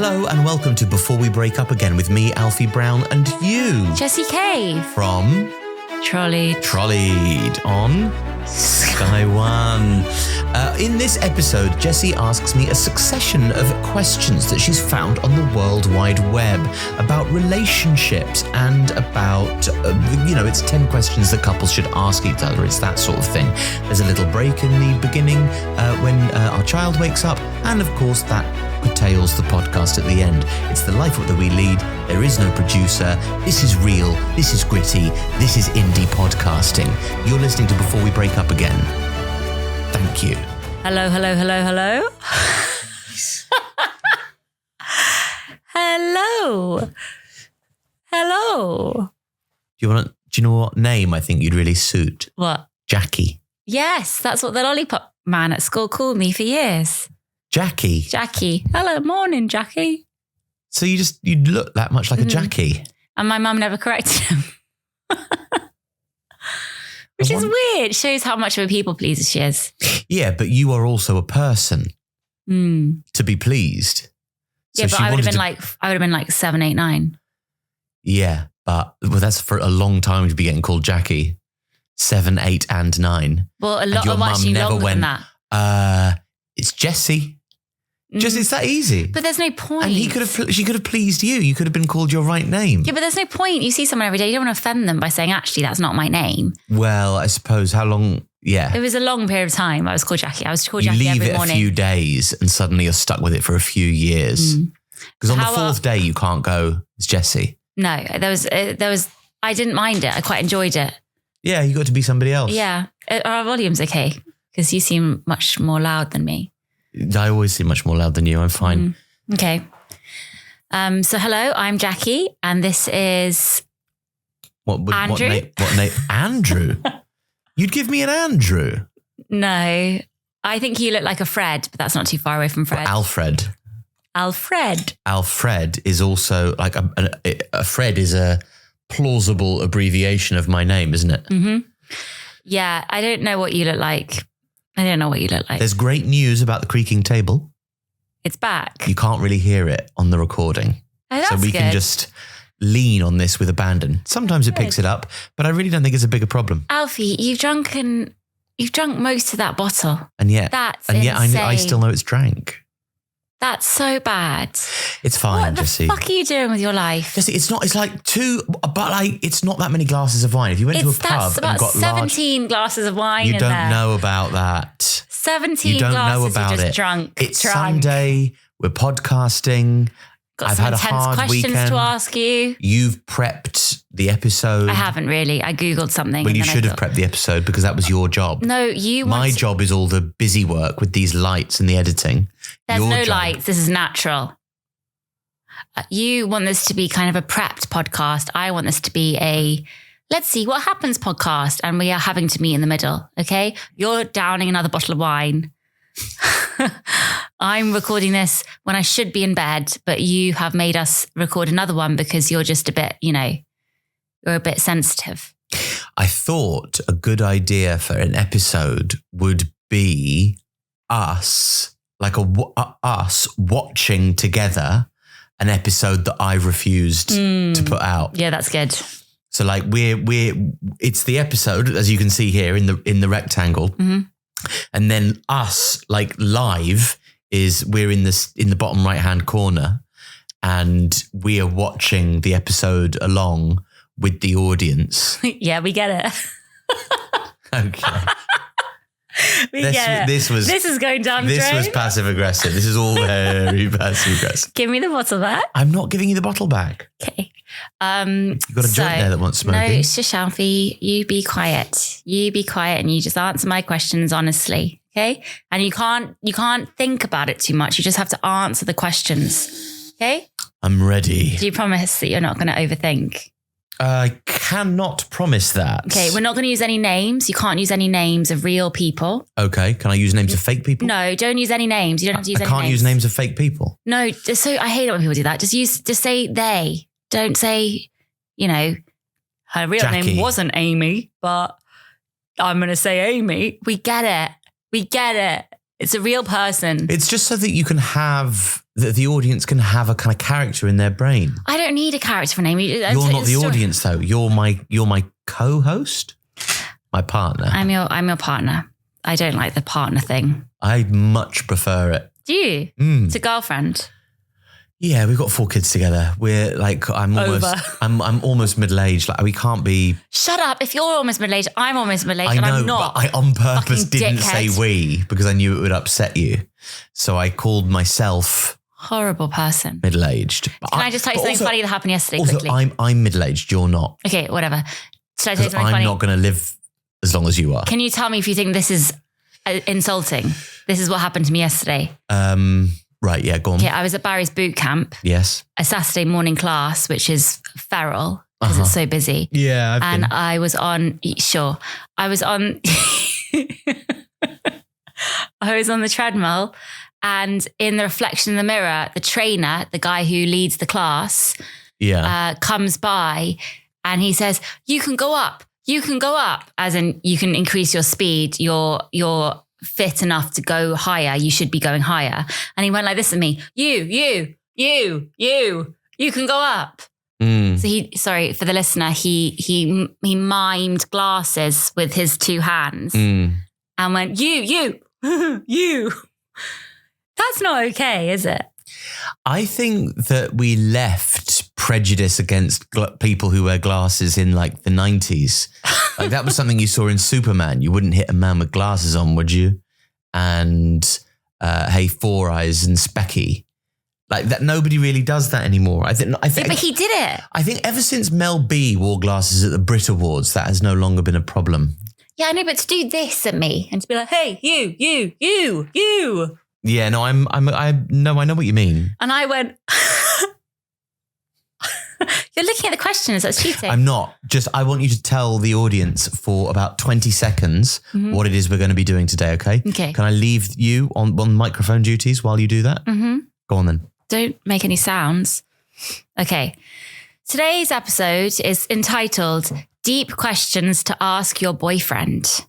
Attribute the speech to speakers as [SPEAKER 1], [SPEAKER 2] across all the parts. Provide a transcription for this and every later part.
[SPEAKER 1] Hello and welcome to Before We Break Up Again with me, Alfie Brown, and you,
[SPEAKER 2] Jessie K.
[SPEAKER 1] From Trolleyed on Sky One. In this episode, Jessie asks me a succession of questions that she's found on the World Wide Web about relationships and about, it's 10 questions that couples should ask each other. It's that sort of thing. There's a little break in the beginning when our child wakes up, and of course that curtails the podcast at the end. It's the life that we lead. There is no producer. This is real. This is gritty. This is indie podcasting. You're listening to Before We Break Up Again. Thank you.
[SPEAKER 2] Hello. Hello.
[SPEAKER 1] Do you know what name I think you'd really suit?
[SPEAKER 2] What?
[SPEAKER 1] Jackie.
[SPEAKER 2] Yes, that's what the lollipop man at school called me for years.
[SPEAKER 1] Jackie.
[SPEAKER 2] Hello, morning, Jackie.
[SPEAKER 1] So you'd look that much like a Jackie.
[SPEAKER 2] And my mum never corrected him. Which is weird. Shows how much of a people pleaser she is.
[SPEAKER 1] Yeah, but you are also a person to be pleased.
[SPEAKER 2] So yeah, but I would have been like 7, 8, 9.
[SPEAKER 1] Yeah, but that's for a long time to be getting called Jackie. 7, 8, and 9.
[SPEAKER 2] Well, a lot of actually longer than that.
[SPEAKER 1] It's Jessie. Just it's that easy.
[SPEAKER 2] But there's no point.
[SPEAKER 1] And she could have pleased you. You could have been called your right name.
[SPEAKER 2] Yeah, but there's no point. You see someone every day, you don't want to offend them by saying, actually, that's not my name.
[SPEAKER 1] Well, I suppose how long? Yeah.
[SPEAKER 2] It was a long period of time. I was called Jackie. I was called Jackie every morning.
[SPEAKER 1] You leave it a few days and suddenly you're stuck with it for a few years. Because on the fourth day, you can't go, it's Jessie.
[SPEAKER 2] No, there was, I didn't mind it. I quite enjoyed it.
[SPEAKER 1] Yeah, you got to be somebody else.
[SPEAKER 2] Yeah. Our volume's okay because you seem much more loud than me.
[SPEAKER 1] I always seem much more loud than you. I'm fine.
[SPEAKER 2] Okay. So hello, I'm Jackie, and this is Andrew.
[SPEAKER 1] What name? Andrew? You'd give me an Andrew?
[SPEAKER 2] No, I think you look like a Fred, but that's not too far away from Fred.
[SPEAKER 1] Alfred. Alfred is also like a Fred is a plausible abbreviation of my name, isn't it?
[SPEAKER 2] Mm-hmm. Yeah, I don't know what you look like.
[SPEAKER 1] There's great news about the creaking table.
[SPEAKER 2] It's back.
[SPEAKER 1] You can't really hear it on the recording.
[SPEAKER 2] Oh, that's
[SPEAKER 1] so we can just lean on this with abandon. Sometimes it picks it up, but I really don't think it's a bigger problem.
[SPEAKER 2] Alfie, you've drunk most of that bottle.
[SPEAKER 1] And yet
[SPEAKER 2] insane.
[SPEAKER 1] I still know it's drank.
[SPEAKER 2] That's so bad.
[SPEAKER 1] It's fine, Jessie.
[SPEAKER 2] What the fuck are you doing with your life?
[SPEAKER 1] Jessie, it's not that many glasses of wine. If you went to a pub and got
[SPEAKER 2] 17 glasses of wine
[SPEAKER 1] you
[SPEAKER 2] in
[SPEAKER 1] don't
[SPEAKER 2] there.
[SPEAKER 1] know about that.
[SPEAKER 2] 17
[SPEAKER 1] you don't
[SPEAKER 2] glasses
[SPEAKER 1] know about
[SPEAKER 2] just
[SPEAKER 1] it.
[SPEAKER 2] Drunk.
[SPEAKER 1] It's Sunday. We're podcasting.
[SPEAKER 2] Got
[SPEAKER 1] I've
[SPEAKER 2] some
[SPEAKER 1] had a hard
[SPEAKER 2] questions
[SPEAKER 1] weekend
[SPEAKER 2] to ask you.
[SPEAKER 1] You've prepped the episode.
[SPEAKER 2] I haven't really. I Googled something.
[SPEAKER 1] Well, you should have prepped the episode because that was your job.
[SPEAKER 2] No,
[SPEAKER 1] My job is all the busy work with these lights and the editing.
[SPEAKER 2] There's no lights. This is natural. You want this to be kind of a prepped podcast. I want this to be a let's see what happens podcast. And we are having to meet in the middle. Okay. You're downing another bottle of wine. I'm recording this when I should be in bed, but you have made us record another one because you're just a bit, you're a bit sensitive.
[SPEAKER 1] I thought a good idea for an episode would be us watching together an episode that I refused to put out.
[SPEAKER 2] Yeah, that's good.
[SPEAKER 1] So like it's the episode, as you can see here in the rectangle. Mm-hmm. And then us like live we're in the bottom right hand corner and we are watching the episode along with the audience.
[SPEAKER 2] Yeah, we get it.
[SPEAKER 1] Okay.
[SPEAKER 2] This is going down the drain.
[SPEAKER 1] This was passive aggressive. This is all very passive aggressive.
[SPEAKER 2] Give me the bottle back.
[SPEAKER 1] I'm not giving you the bottle back.
[SPEAKER 2] Okay.
[SPEAKER 1] You've got a joint there that wants smoking.
[SPEAKER 2] No, shush, Alfie. You be quiet. And you just answer my questions honestly. Okay. And you can't think about it too much. You just have to answer the questions. Okay.
[SPEAKER 1] I'm ready.
[SPEAKER 2] Do you promise that you're not going to overthink?
[SPEAKER 1] I cannot promise that.
[SPEAKER 2] Okay, we're not going to use any names. You can't use any names of real people.
[SPEAKER 1] Okay, can I use names of fake people?
[SPEAKER 2] No, don't use any names. You don't have to use any names.
[SPEAKER 1] I can't use names of fake people.
[SPEAKER 2] No, so I hate it when people do that. Just say they. Don't say, her real
[SPEAKER 1] Jackie.
[SPEAKER 2] name wasn't Amy, but I'm going to say Amy. We get it. It's a real person.
[SPEAKER 1] It's just so that you can have that the audience can have a kind of character in their brain.
[SPEAKER 2] I don't need a character for name.
[SPEAKER 1] You're not the audience though. You're my co-host, my partner.
[SPEAKER 2] I'm your partner. I don't like the partner thing.
[SPEAKER 1] I much prefer it.
[SPEAKER 2] Do you? It's a girlfriend.
[SPEAKER 1] Yeah, we've got 4 kids together. We're like, I'm almost middle-aged. Like we can't be.
[SPEAKER 2] Shut up! If you're almost middle-aged, I'm almost middle-aged, and I'm not.
[SPEAKER 1] But I on purpose didn't
[SPEAKER 2] dickhead.
[SPEAKER 1] say we because I knew it would upset you. So I called myself
[SPEAKER 2] horrible person.
[SPEAKER 1] Middle-aged.
[SPEAKER 2] Can I just tell you something funny that happened yesterday?
[SPEAKER 1] Also,
[SPEAKER 2] quickly?
[SPEAKER 1] I'm middle-aged. You're not.
[SPEAKER 2] Okay, whatever. Should I tell you something funny?
[SPEAKER 1] I'm not going to live as long as you are.
[SPEAKER 2] Can you tell me if you think this is insulting? This is what happened to me yesterday.
[SPEAKER 1] Right, yeah, go on.
[SPEAKER 2] Okay, I was at Barry's boot camp.
[SPEAKER 1] Yes.
[SPEAKER 2] A Saturday morning class, which is feral because it's so busy.
[SPEAKER 1] Yeah,
[SPEAKER 2] I was on, I was on the treadmill, and in the reflection in the mirror, the trainer, the guy who leads the class, comes by and he says, you can go up, as in you can increase your speed, you're fit enough to go higher, you should be going higher. And he went like this at me, you can go up. So sorry for the listener, he mimed glasses with his 2 hands and went, you. That's not okay, is it?
[SPEAKER 1] I think that we left prejudice against people who wear glasses in like the 90s. Like that was something you saw in Superman. You wouldn't hit a man with glasses on, would you? And hey, Four Eyes and Specky. Like that, nobody really does that anymore. I think,
[SPEAKER 2] but he did it.
[SPEAKER 1] I think ever since Mel B wore glasses at the Brit Awards, that has no longer been a problem.
[SPEAKER 2] Yeah, I know, but to do this at me and to be like, hey, you.
[SPEAKER 1] Yeah, no, I know what you mean.
[SPEAKER 2] And I went, you're looking at the questions, that's cheating.
[SPEAKER 1] I'm not. Just, I want you to tell the audience for about 20 seconds what it is we're going to be doing today, okay?
[SPEAKER 2] Okay.
[SPEAKER 1] Can I leave you on microphone duties while you do that? Mm-hmm. Go on then.
[SPEAKER 2] Don't make any sounds. Okay. Today's episode is entitled Deep Questions to Ask Your Boyfriend.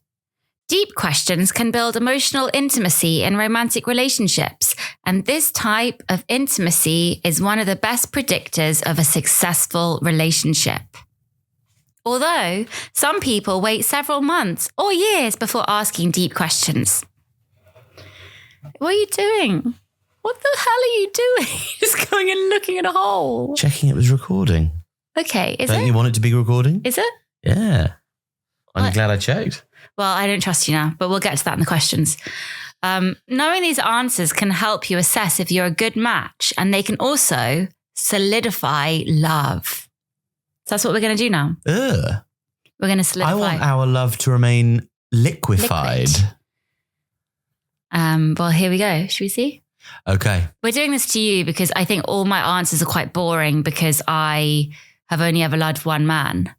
[SPEAKER 2] Deep questions can build emotional intimacy in romantic relationships, and this type of intimacy is one of the best predictors of a successful relationship. Although some people wait several months or years before asking deep questions. What are you doing? What the hell are you doing? Just going and looking at a hole.
[SPEAKER 1] Checking it was recording.
[SPEAKER 2] Okay,
[SPEAKER 1] Don't you want it to be recording?
[SPEAKER 2] Is it?
[SPEAKER 1] Yeah. I'm glad I checked.
[SPEAKER 2] Well, I don't trust you now, but we'll get to that in the questions. Knowing these answers can help you assess if you're a good match, and they can also solidify love. So that's what we're going to do now.
[SPEAKER 1] Ugh.
[SPEAKER 2] We're going to solidify.
[SPEAKER 1] I want our love to remain liquefied.
[SPEAKER 2] Well, here we go. Should we see?
[SPEAKER 1] Okay.
[SPEAKER 2] We're doing this to you because I think all my answers are quite boring because I have only ever loved one man.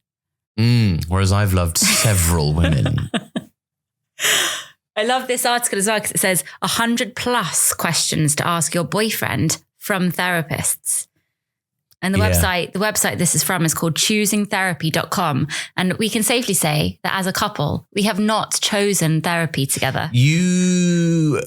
[SPEAKER 1] Whereas I've loved several women.
[SPEAKER 2] I love this article as well because it says 100+ questions to ask your boyfriend from therapists. And the website this is from is called choosingtherapy.com. And we can safely say that as a couple, we have not chosen therapy together.
[SPEAKER 1] You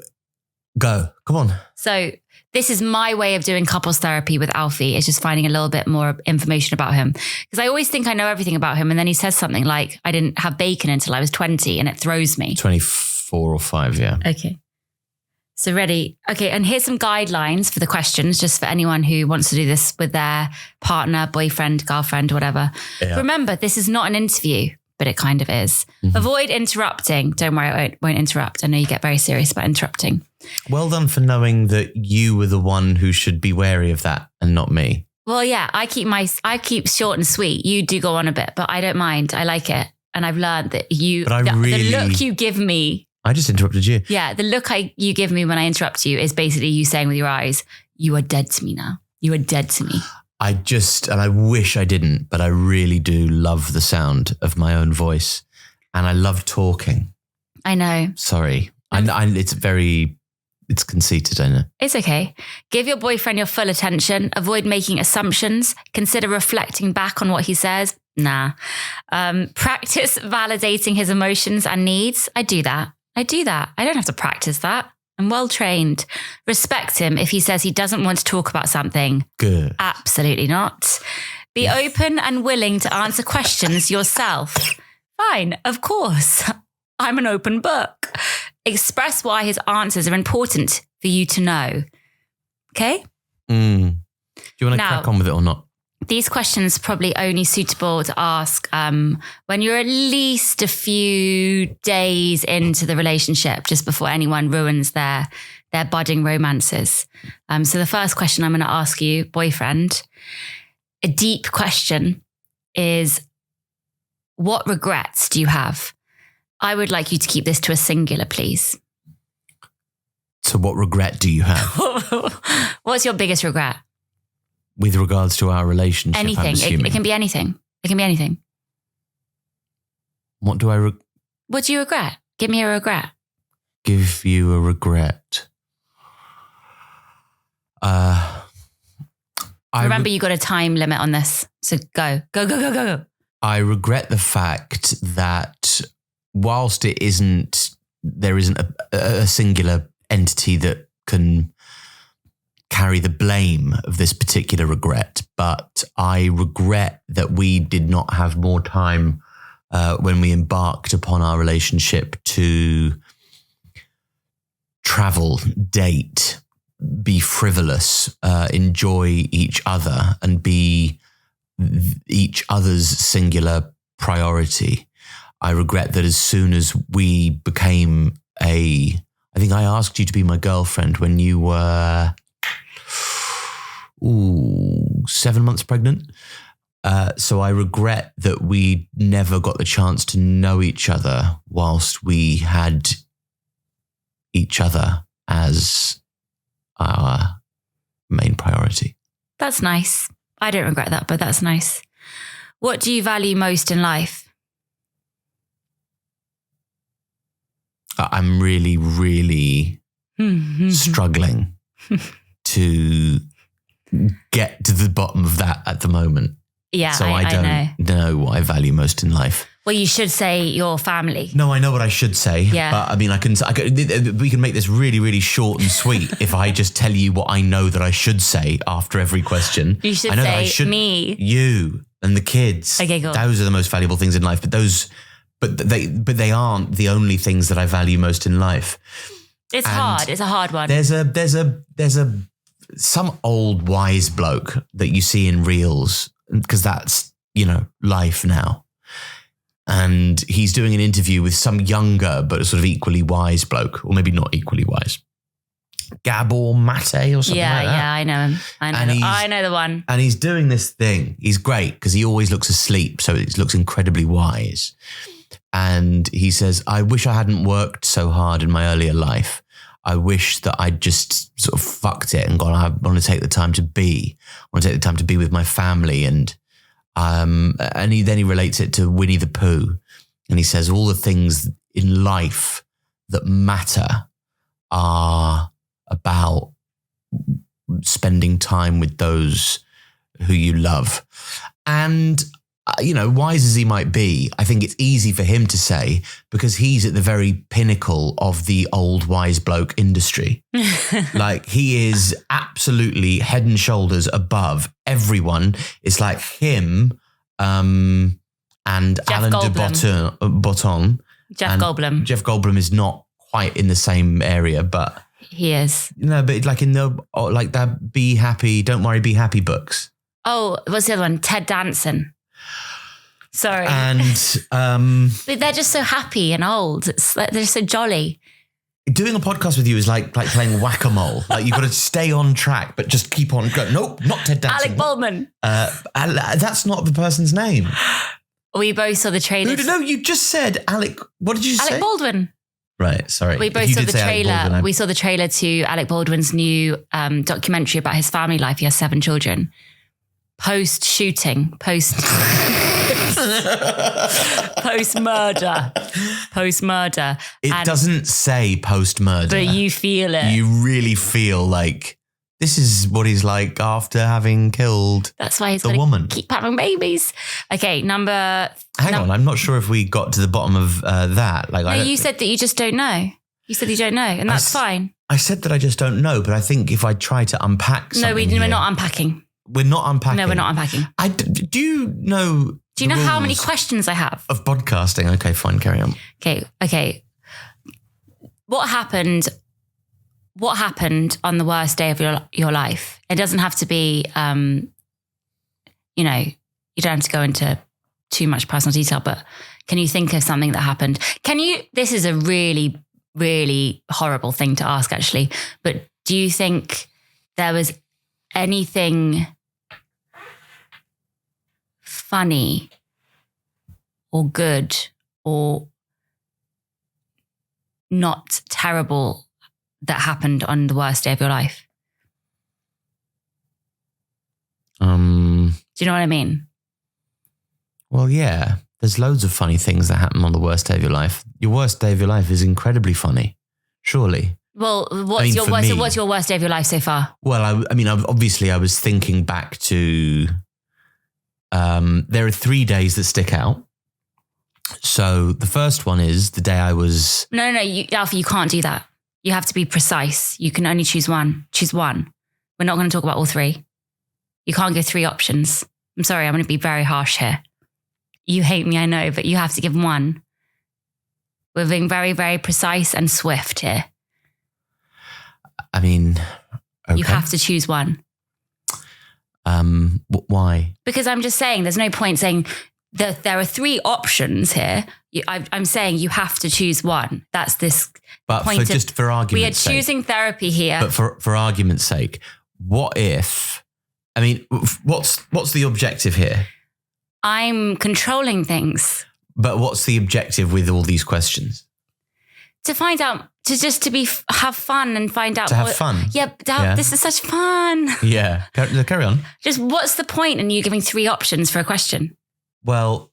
[SPEAKER 1] go. Come on.
[SPEAKER 2] So this is my way of doing couples therapy with Alfie. It's just finding a little bit more information about him. Because I always think I know everything about him. And then he says something like, I didn't have bacon until I was 20, and it throws me.
[SPEAKER 1] 24 or 5, yeah.
[SPEAKER 2] Okay. So ready? Okay. And here's some guidelines for the questions, just for anyone who wants to do this with their partner, boyfriend, girlfriend, whatever. Yeah. Remember, this is not an interview, but it kind of is. Mm-hmm. Avoid interrupting. Don't worry, I won't interrupt. I know you get very serious about interrupting.
[SPEAKER 1] Well done for knowing that you were the one who should be wary of that and not me.
[SPEAKER 2] Well, yeah, I keep short and sweet. You do go on a bit, but I don't mind. I like it. And I've learned that the look you give me.
[SPEAKER 1] I just interrupted you.
[SPEAKER 2] Yeah, the look you give me when I interrupt you is basically you saying with your eyes, you are dead to me now. You are dead to me.
[SPEAKER 1] And I wish I didn't, but I really do love the sound of my own voice. And I love talking.
[SPEAKER 2] I know.
[SPEAKER 1] Sorry. It's conceited, I know.
[SPEAKER 2] It's okay. Give your boyfriend your full attention. Avoid making assumptions. Consider reflecting back on what he says. Nah. Practice validating his emotions and needs. I do that. I don't have to practice that. and well trained. Respect him if he says he doesn't want to talk about something.
[SPEAKER 1] Good.
[SPEAKER 2] Absolutely not. Be open and willing to answer questions yourself. Fine, of course. I'm an open book. Express why his answers are important for you to know. Okay?
[SPEAKER 1] Do you want to crack on with it or not?
[SPEAKER 2] These questions are probably only suitable to ask when you're at least a few days into the relationship, just before anyone ruins their budding romances. So the first question I'm going to ask you, boyfriend, a deep question is, what regrets do you have? I would like you to keep this to a singular, please.
[SPEAKER 1] So what regret do you have?
[SPEAKER 2] What's your biggest regret?
[SPEAKER 1] With regards to our relationship,
[SPEAKER 2] anything. It can be anything. It can be anything.
[SPEAKER 1] What do I...
[SPEAKER 2] What do you regret? Give me a regret.
[SPEAKER 1] Give you a regret.
[SPEAKER 2] Remember, you got a time limit on this. So go.
[SPEAKER 1] I regret the fact that whilst there isn't a singular entity that can carry the blame of this particular regret, but I regret that we did not have more time when we embarked upon our relationship to travel, date, be frivolous, enjoy each other, and be each other's singular priority. I regret that as soon as we became I think I asked you to be my girlfriend when you were 7 months pregnant. So I regret that we never got the chance to know each other whilst we had each other as our main priority.
[SPEAKER 2] That's nice. I don't regret that, but that's nice. What do you value most in life?
[SPEAKER 1] I'm really, really struggling to get to the bottom of that at the moment.
[SPEAKER 2] Yeah,
[SPEAKER 1] so I don't know what I value most in life.
[SPEAKER 2] Well, you should say your family.
[SPEAKER 1] No, I know what I should say.
[SPEAKER 2] Yeah.
[SPEAKER 1] But I mean, we can make this really, really short and sweet if I just tell you what I know that I should say after every question.
[SPEAKER 2] You should say me,
[SPEAKER 1] you, and the kids.
[SPEAKER 2] Okay, cool.
[SPEAKER 1] Those are the most valuable things in life. But they aren't the only things that I value most in life.
[SPEAKER 2] It's hard. It's a hard one.
[SPEAKER 1] There's some old wise bloke that you see in reels, because that's, life now. And he's doing an interview with some younger but sort of equally wise bloke, or maybe not equally wise. Gabor Mate or something like that.
[SPEAKER 2] Yeah, I know him. I know the one.
[SPEAKER 1] And he's doing this thing. He's great because he always looks asleep, so he looks incredibly wise. And he says, I wish I hadn't worked so hard in my earlier life. I wish that I'd just sort of fucked it and gone, I want to take the time to be. I want to take the time to be with my family. And he relates it to Winnie the Pooh. And he says all the things in life that matter are about spending time with those who you love. And wise as he might be, I think it's easy for him to say because he's at the very pinnacle of the old wise bloke industry. Like, he is absolutely head and shoulders above everyone. It's like him and Alain de Botton.
[SPEAKER 2] Jeff Goldblum.
[SPEAKER 1] Jeff Goldblum is not quite in the same area, but
[SPEAKER 2] he is.
[SPEAKER 1] No, but like in that Be Happy, Don't Worry, Be Happy books.
[SPEAKER 2] Oh, what's the other one? Ted Danson. Sorry.
[SPEAKER 1] And
[SPEAKER 2] they're just so happy and old. They're just so jolly.
[SPEAKER 1] Doing a podcast with you is like playing whack-a-mole. Like, you've got to stay on track, but just keep on going. Nope, not Ted Danson.
[SPEAKER 2] Alec Baldwin.
[SPEAKER 1] That's not the person's name.
[SPEAKER 2] We both saw the trailer.
[SPEAKER 1] No, you just said Alec. What did you say?
[SPEAKER 2] Alec Baldwin.
[SPEAKER 1] Right, sorry.
[SPEAKER 2] We both saw the trailer. We saw the trailer to Alec Baldwin's new documentary about his family life. He has 7 children. Post-shooting, post-murder.
[SPEAKER 1] It doesn't say post-murder.
[SPEAKER 2] But you feel it.
[SPEAKER 1] You really feel like this is what he's like after having killed
[SPEAKER 2] That's why he's
[SPEAKER 1] the woman.
[SPEAKER 2] Keep having babies. Okay,
[SPEAKER 1] Hang on, I'm not sure if we got to the bottom of that.
[SPEAKER 2] You said that you just don't know. You said you don't know, and that's fine.
[SPEAKER 1] I said that I just don't know, but I think if I try to unpack something...
[SPEAKER 2] No, we're not unpacking.
[SPEAKER 1] We're not unpacking?
[SPEAKER 2] No, we're not unpacking.
[SPEAKER 1] Do you know...
[SPEAKER 2] Do you know how many questions I have?
[SPEAKER 1] Of podcasting. Okay, fine, carry on.
[SPEAKER 2] Okay. What happened on the worst day of your life? It doesn't have to be, you don't have to go into too much personal detail, but can you think of something that happened? This is a really, really horrible thing to ask actually, but do you think there was anything funny or good or not terrible that happened on the worst day of your life? Do you know what I mean?
[SPEAKER 1] Well, yeah. There's loads of funny things that happen on the worst day of your life. Your worst day of your life is incredibly funny, surely.
[SPEAKER 2] Well, what's your worst day of your life so far?
[SPEAKER 1] Well, obviously I was thinking back to, there are 3 days that stick out. So the first one is the day I was...
[SPEAKER 2] No, Alfie, you can't do that. You have to be precise. You can only choose one. Choose one. We're not going to talk about all 3. You can't give 3 options. I'm sorry, I'm going to be very harsh here. You hate me, I know, but you have to give one. We're being very, very precise and swift here.
[SPEAKER 1] I mean, okay.
[SPEAKER 2] You have to choose one.
[SPEAKER 1] Why?
[SPEAKER 2] Because I'm just saying, there's no point saying that there are 3 options here. I'm saying you have to choose one. That's this
[SPEAKER 1] but
[SPEAKER 2] point.
[SPEAKER 1] For argument's
[SPEAKER 2] sake. We are choosing therapy here.
[SPEAKER 1] But for argument's sake, what if... I mean, what's the objective here?
[SPEAKER 2] I'm controlling things.
[SPEAKER 1] But what's the objective with all these questions?
[SPEAKER 2] To find out, have fun and find out.
[SPEAKER 1] To have fun?
[SPEAKER 2] Yeah, this is such fun.
[SPEAKER 1] Yeah, carry on.
[SPEAKER 2] Just what's the point in you giving 3 options for a question?
[SPEAKER 1] Well,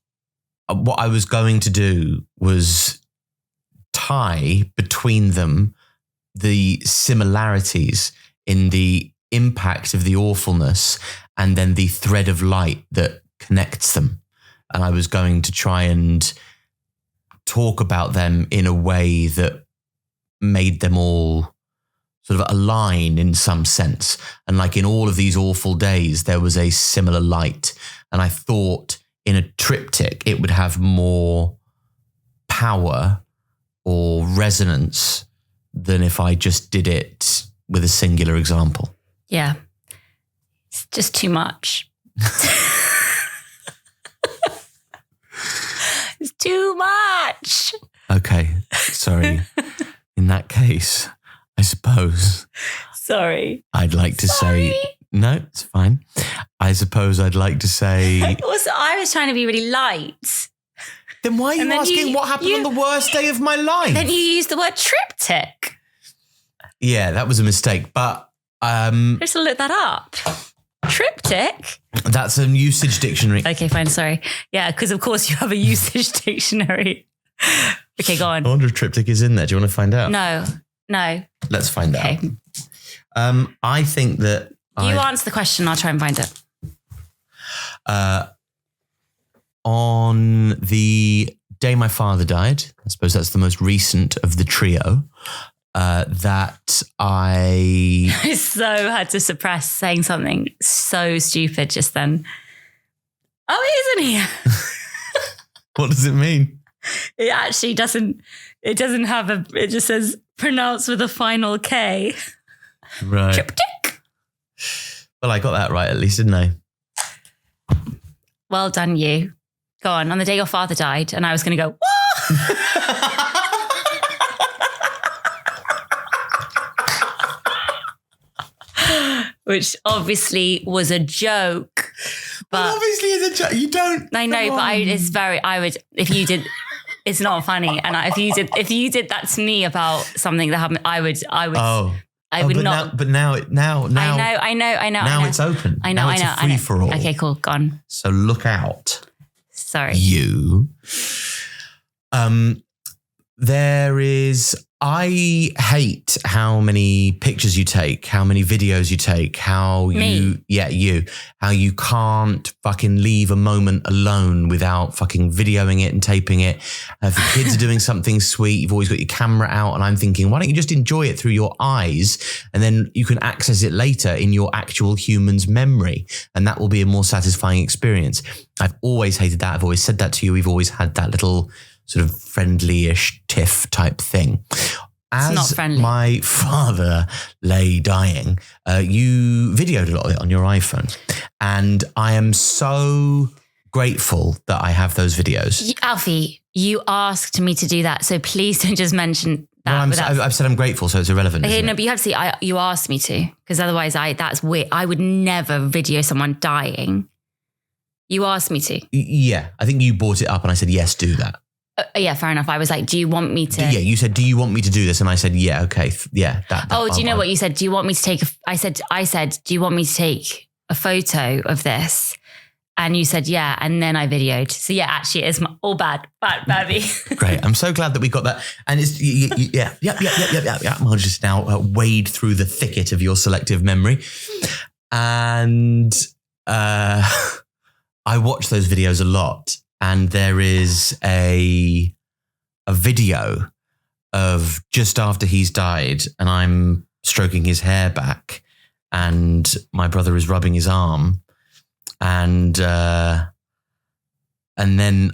[SPEAKER 1] what I was going to do was tie between them the similarities in the impact of the awfulness and then the thread of light that connects them. And I was going to try and talk about them in a way that made them all sort of align in some sense. And like in all of these awful days, there was a similar light. And I thought in a triptych, it would have more power or resonance than if I just did it with a singular example.
[SPEAKER 2] Yeah. It's just too much. It's too much.
[SPEAKER 1] Okay. Sorry. In that case, I suppose.
[SPEAKER 2] Sorry.
[SPEAKER 1] I'd like to say... No, it's fine. I suppose I'd like to say...
[SPEAKER 2] Also, I was trying to be really light.
[SPEAKER 1] Then why are you asking what happened on the worst day of my life?
[SPEAKER 2] Then you used the word triptych.
[SPEAKER 1] Yeah, that was a mistake. But...
[SPEAKER 2] Just look that up. Triptych?
[SPEAKER 1] That's a usage dictionary.
[SPEAKER 2] Okay, fine, sorry. Yeah, because of course you have a usage dictionary. Okay, go on.
[SPEAKER 1] I wonder if triptych is in there. Do you want to find out?
[SPEAKER 2] No.
[SPEAKER 1] Let's find out. I think that...
[SPEAKER 2] You answer the question, I'll try and find it.
[SPEAKER 1] On the day my father died, I suppose that's the most recent of the trio, that I
[SPEAKER 2] so had to suppress saying something so stupid just then. Oh, isn't he?
[SPEAKER 1] What does it mean?
[SPEAKER 2] It actually doesn't, it just says pronounced with a final K.
[SPEAKER 1] Right.
[SPEAKER 2] Triptych.
[SPEAKER 1] Well, I got that right at least, didn't I?
[SPEAKER 2] Well done, you. Go on the day your father died, and I was going to go, what? Which obviously was a joke. But
[SPEAKER 1] well, obviously it's a joke. You don't.
[SPEAKER 2] I know, but if you did, it's not funny. And if you did that to me about something that happened, I would.
[SPEAKER 1] Oh.
[SPEAKER 2] I would
[SPEAKER 1] not. Now.
[SPEAKER 2] I know.
[SPEAKER 1] Now it's open.
[SPEAKER 2] I know.
[SPEAKER 1] It's a free for all.
[SPEAKER 2] Okay, cool. Gone.
[SPEAKER 1] So look out.
[SPEAKER 2] Sorry.
[SPEAKER 1] You. I hate how many pictures you take, how many videos you take, how you can't fucking leave a moment alone without fucking videoing it and taping it. If your kids are doing something sweet, you've always got your camera out, and I'm thinking, why don't you just enjoy it through your eyes, and then you can access it later in your actual human's memory, and that will be a more satisfying experience. I've always hated that. I've always said that to you. We've always had that little sort of friendly-ish tiff type thing. As my father lay dying, you videoed a lot of it on your iPhone. And I am so grateful that I have those videos.
[SPEAKER 2] Alfie, you asked me to do that. So please don't just mention that.
[SPEAKER 1] Well, I've said I'm grateful, so it's irrelevant.
[SPEAKER 2] Okay, no, but you have to see, you asked me to, because otherwise that's weird. I would never video someone dying. You asked me to.
[SPEAKER 1] Yeah, I think you brought it up and I said, yes, do that.
[SPEAKER 2] Yeah, fair enough. I was like, do you want me to?
[SPEAKER 1] Yeah, you said, do you want me to do this? And I said, yeah, okay. Yeah.
[SPEAKER 2] Do you know what you said? Do you want me to take I said, do you want me to take a photo of this? And you said, yeah. And then I videoed. So yeah, actually it is all bad. Baby.
[SPEAKER 1] Great. I'm so glad that we got that. And it's, yeah. I'll just now wade through the thicket of your selective memory. And I watch those videos a lot. And there is a video of just after he's died, and I'm stroking his hair back, and my brother is rubbing his arm, and then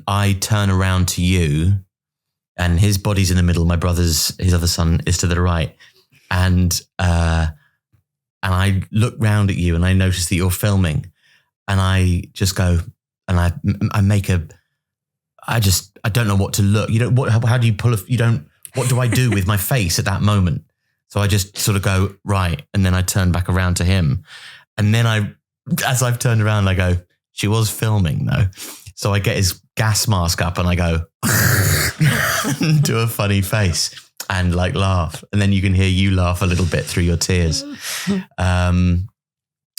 [SPEAKER 1] I turn around to you, and his body's in the middle. His other son is to the right, and I look round at you, and I notice that you're filming, and I just go, and I make I don't know what to look. How do you what do I do with my face at that moment? So I just sort of go, right. And then I turn back around to him. And then as I've turned around, I go, she was filming though. So I get his gas mask up and I go, do a funny face and like laugh. And then you can hear you laugh a little bit through your tears. And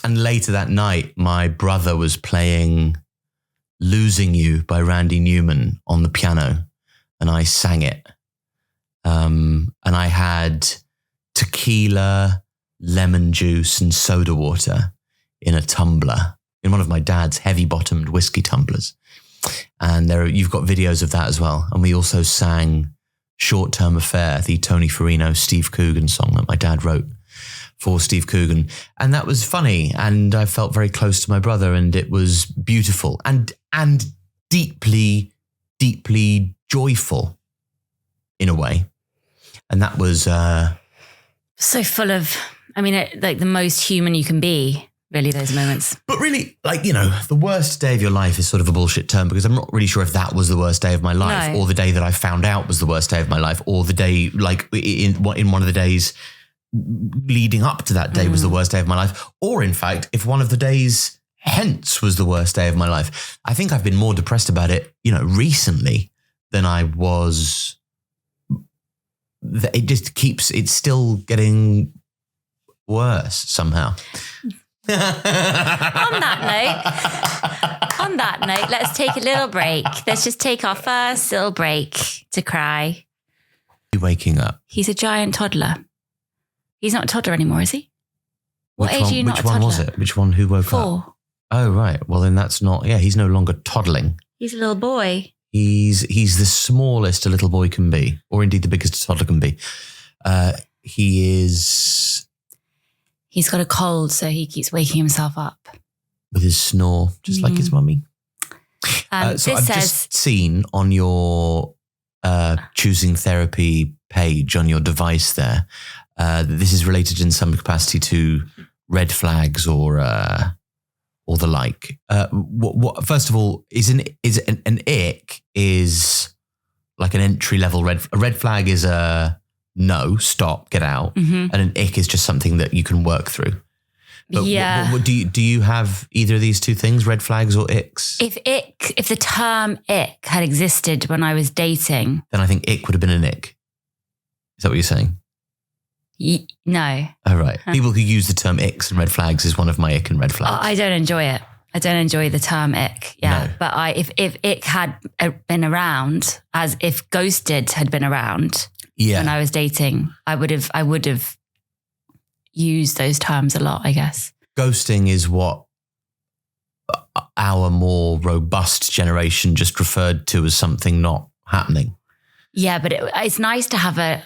[SPEAKER 1] later that night, my brother was playing Losing You by Randy Newman on the piano, and I sang it. And I had tequila, lemon juice, and soda water in a tumbler, in one of my dad's heavy-bottomed whiskey tumblers. And you've got videos of that as well. And we also sang Short Term Affair, the Tony Farino, Steve Coogan song that my dad wrote for Steve Coogan. And that was funny. And I felt very close to my brother, and it was beautiful and deeply, deeply joyful in a way. And that was
[SPEAKER 2] so full of, like the most human you can be, really, those moments.
[SPEAKER 1] But really, the worst day of your life is sort of a bullshit term, because I'm not really sure if that was the worst day of my life, or the day that I found out was the worst day of my life, or the day, like in one of the days leading up to that day was the worst day of my life. Or in fact, if one of the days hence was the worst day of my life. I think I've been more depressed about it, recently than I was. It's still getting worse somehow.
[SPEAKER 2] On that note, let's take a little break. Let's just take our first little break to cry.
[SPEAKER 1] You waking up?
[SPEAKER 2] He's a giant toddler. He's not a toddler anymore, is he? What age are you not a toddler?
[SPEAKER 1] Which one was it? Which one? Who woke up?
[SPEAKER 2] 4.
[SPEAKER 1] Oh, right. Well, then that's not... Yeah, he's no longer toddling.
[SPEAKER 2] He's a little boy.
[SPEAKER 1] He's the smallest a little boy can be, or indeed the biggest a toddler can be. He's
[SPEAKER 2] got a cold, so he keeps waking himself up.
[SPEAKER 1] With his snore, just like his mummy. So I've just seen on your choosing therapy page on your device there, that this is related in some capacity to red flags or the like. What first of all is an ick is like an entry level a red flag is a no, stop, get out, and an ick is just something that you can work through. But
[SPEAKER 2] yeah.
[SPEAKER 1] Do you have either of these two things, red flags or icks?
[SPEAKER 2] If the term ick had existed when I was dating,
[SPEAKER 1] then I think ick would have been an ick. Is that what you're saying?
[SPEAKER 2] No.
[SPEAKER 1] Oh, right. People who use the term icks and red flags is one of my ick and red flags.
[SPEAKER 2] I don't enjoy it. I don't enjoy the term ick. Yeah.
[SPEAKER 1] No.
[SPEAKER 2] But if ick had been around, as if ghosted had been around when I was dating, I would have used those terms a lot, I guess.
[SPEAKER 1] Ghosting is what our more robust generation just referred to as something not happening.
[SPEAKER 2] Yeah, but it's nice to have a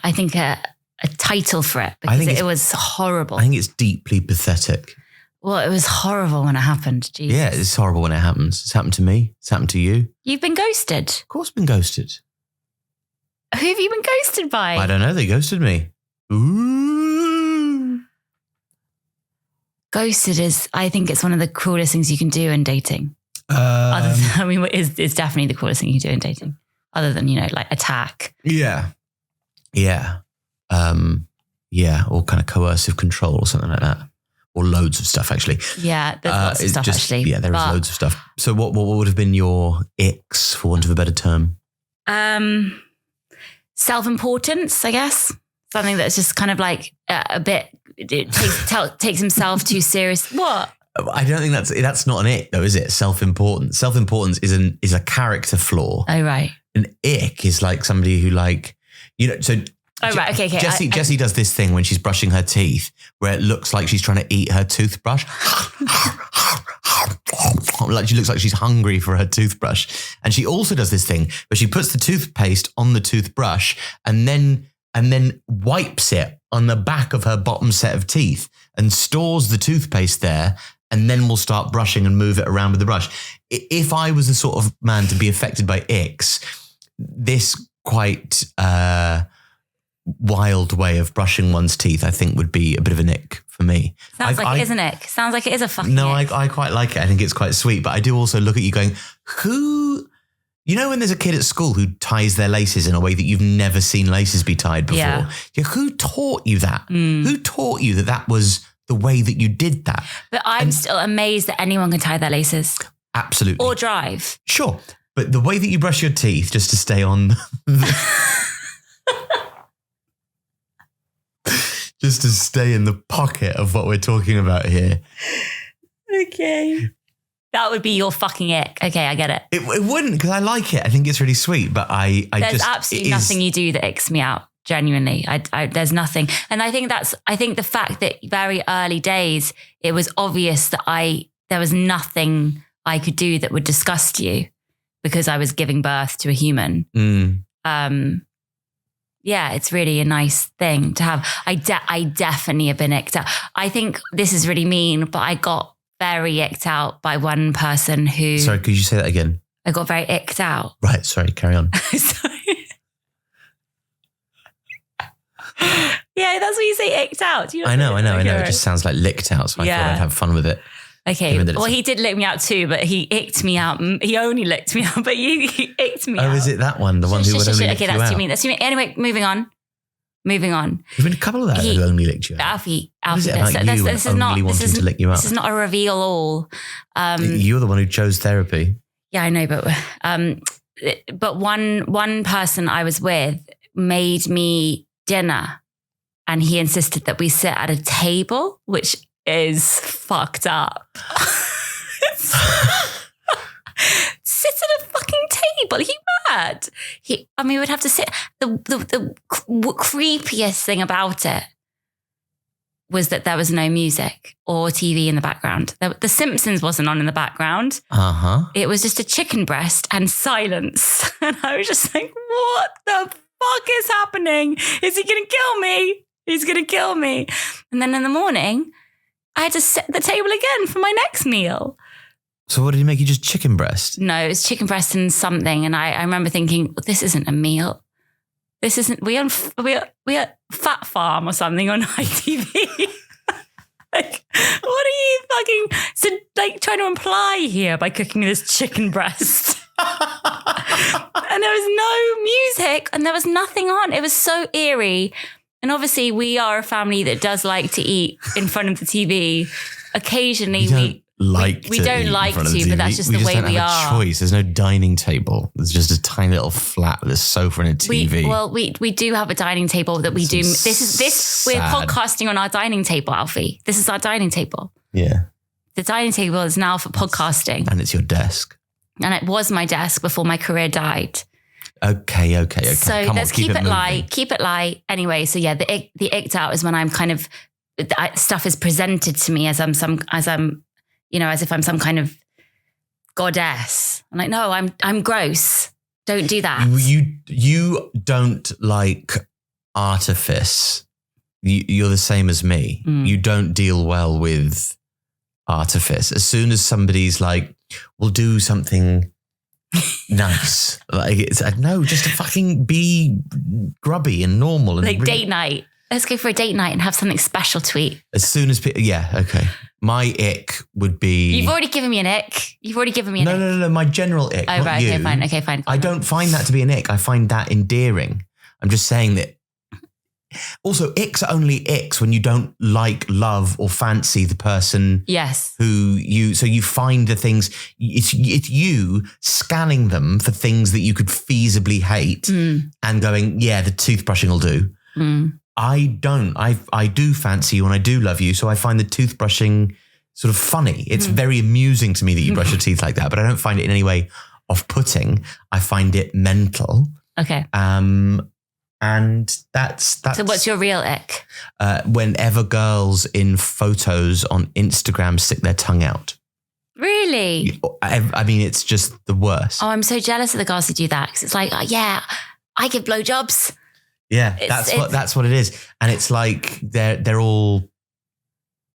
[SPEAKER 2] title for it, because it was horrible.
[SPEAKER 1] I think it's deeply pathetic.
[SPEAKER 2] Well, it was horrible when it happened. Jesus.
[SPEAKER 1] Yeah, it's horrible when it happens. It's happened to me. It's happened to you.
[SPEAKER 2] You've been ghosted.
[SPEAKER 1] Of course, been ghosted.
[SPEAKER 2] Who have you been ghosted by?
[SPEAKER 1] I don't know. They ghosted me. Ooh.
[SPEAKER 2] Ghosted I think it's one of the coolest things you can do in dating. It's definitely the coolest thing you can do in dating. Other than, like attack.
[SPEAKER 1] Yeah. Yeah. Or kind of coercive control or something like that. Or loads of stuff, actually.
[SPEAKER 2] Yeah, there's lots of stuff, actually.
[SPEAKER 1] Yeah, there is loads of stuff. So what would have been your icks, for want of a better term?
[SPEAKER 2] Self-importance, I guess. Something that's just kind of like a bit, it takes himself too serious. What?
[SPEAKER 1] I don't think that's not an ick, though, is it? Self-importance. Self-importance is a character flaw.
[SPEAKER 2] Oh, right.
[SPEAKER 1] An ick is like somebody who so...
[SPEAKER 2] Oh, right. Okay.
[SPEAKER 1] Jessie does this thing when she's brushing her teeth where it looks like she's trying to eat her toothbrush. Like she looks like she's hungry for her toothbrush. And she also does this thing where she puts the toothpaste on the toothbrush and then wipes it on the back of her bottom set of teeth and stores the toothpaste there, and then will start brushing and move it around with the brush. If I was the sort of man to be affected by icks, this quite... wild way of brushing one's teeth, I think, would be a bit of an ick for me.
[SPEAKER 2] Sounds like it is an ick. Sounds like it is a fucking ick.
[SPEAKER 1] I quite like it. I think it's quite sweet. But I do also look at you going, who... when there's a kid at school who ties their laces in a way that you've never seen laces be tied before?
[SPEAKER 2] Yeah.
[SPEAKER 1] Who taught you that? Who taught you that was the way that you did that?
[SPEAKER 2] But I'm still amazed that anyone can tie their laces.
[SPEAKER 1] Absolutely.
[SPEAKER 2] Or drive.
[SPEAKER 1] Sure. But the way that you brush your teeth, just to stay on... just to stay in the pocket of what we're talking about here.
[SPEAKER 2] Okay. That would be your fucking ick. Okay, I get it.
[SPEAKER 1] It wouldn't, because I like it. I think it's really sweet, but
[SPEAKER 2] there's absolutely nothing you do that icks me out. Genuinely, there's nothing. And I think the fact that very early days, it was obvious that there was nothing I could do that would disgust you because I was giving birth to a human. Yeah, it's really a nice thing to have. I definitely have been icked out. I think this is really mean, but I got very icked out by one person who...
[SPEAKER 1] Sorry, could you say that again?
[SPEAKER 2] I got very icked out.
[SPEAKER 1] Right, sorry, carry on.
[SPEAKER 2] Sorry. Yeah, that's what you say, icked out. Do you
[SPEAKER 1] I know. It just sounds like licked out, so I thought I'd have fun with it.
[SPEAKER 2] Okay, well, he did lick me out too, but he icked me out. He only licked me out, but he icked me out.
[SPEAKER 1] Oh, is it that one? The one who would only lick you out?
[SPEAKER 2] Okay, that's too mean. Anyway, moving on.
[SPEAKER 1] There's been a couple of that who only licked you out.
[SPEAKER 2] Alfie,
[SPEAKER 1] this is not wanting to lick you out.
[SPEAKER 2] This is not a reveal all.
[SPEAKER 1] You're the one who chose therapy.
[SPEAKER 2] Yeah, I know, but one person I was with made me dinner, and he insisted that we sit at a table, which is fucked up. Sit at a fucking table. Are you mad? We would have to sit. The creepiest thing about it was that there was no music or TV in the background. The Simpsons wasn't on in the background. It was just a chicken breast and silence. And I was just like, what the fuck is happening? Is he going to kill me? He's going to kill me. And then in the morning, I had to sit at the table again for my next meal.
[SPEAKER 1] So what did he make you, just chicken breast?
[SPEAKER 2] No, it was chicken breast and something. And I remember thinking, well, this isn't a meal. This isn't, we are Fat Farm or something on ITV. Like, what are you trying to imply here by cooking this chicken breast? And there was no music and there was nothing on. It was so eerie. And obviously we are a family that does like to eat in front of the TV. Occasionally we don't like to, but that's just the way we are. We just don't have a choice.
[SPEAKER 1] There's no dining table. There's just a tiny little flat with a sofa and a TV.
[SPEAKER 2] We do have a dining table that we do. We're podcasting on our dining table, Alfie. This is our dining table.
[SPEAKER 1] Yeah.
[SPEAKER 2] the dining table is now for podcasting.
[SPEAKER 1] And it's your desk.
[SPEAKER 2] And it was my desk before my career died.
[SPEAKER 1] Okay.
[SPEAKER 2] So
[SPEAKER 1] Come
[SPEAKER 2] let's
[SPEAKER 1] on,
[SPEAKER 2] keep it
[SPEAKER 1] moving.
[SPEAKER 2] light. Keep it light. Anyway, so yeah, the icked out is when I'm kind of, stuff is presented to me as if I'm some kind of goddess. I'm like, no, I'm gross. Don't do that.
[SPEAKER 1] You don't like artifice. You're the same as me. You don't deal well with artifice. As soon as somebody's like, we'll do something nice. Like it's no, just to fucking be grubby and normal and
[SPEAKER 2] like date night. Let's go for a date night and have something special to eat.
[SPEAKER 1] As soon as okay. My ick would be.
[SPEAKER 2] You've already given me an ick.
[SPEAKER 1] No. My general ick.
[SPEAKER 2] Oh, right. Okay, fine.
[SPEAKER 1] I don't find that to be an ick. I find that endearing. I'm just saying that. Also, icks are only icks when you don't like, love, or fancy the person.
[SPEAKER 2] Yes.
[SPEAKER 1] So you find the things. It's you scanning them for things that you could feasibly hate and going, yeah, the toothbrushing will do. I don't. I do fancy you and I do love you. So I find the toothbrushing sort of funny. It's very amusing to me that you brush your teeth like that, but I don't find it in any way off-putting. I find it mental.
[SPEAKER 2] Okay.
[SPEAKER 1] And that's.
[SPEAKER 2] So what's your real ick?
[SPEAKER 1] Whenever girls in photos on Instagram stick their tongue out.
[SPEAKER 2] Really?
[SPEAKER 1] I mean, it's just the worst.
[SPEAKER 2] Oh, I'm so jealous of the girls who do that because it's like, yeah, I give blowjobs.
[SPEAKER 1] Yeah, that's what it is, and it's like they're all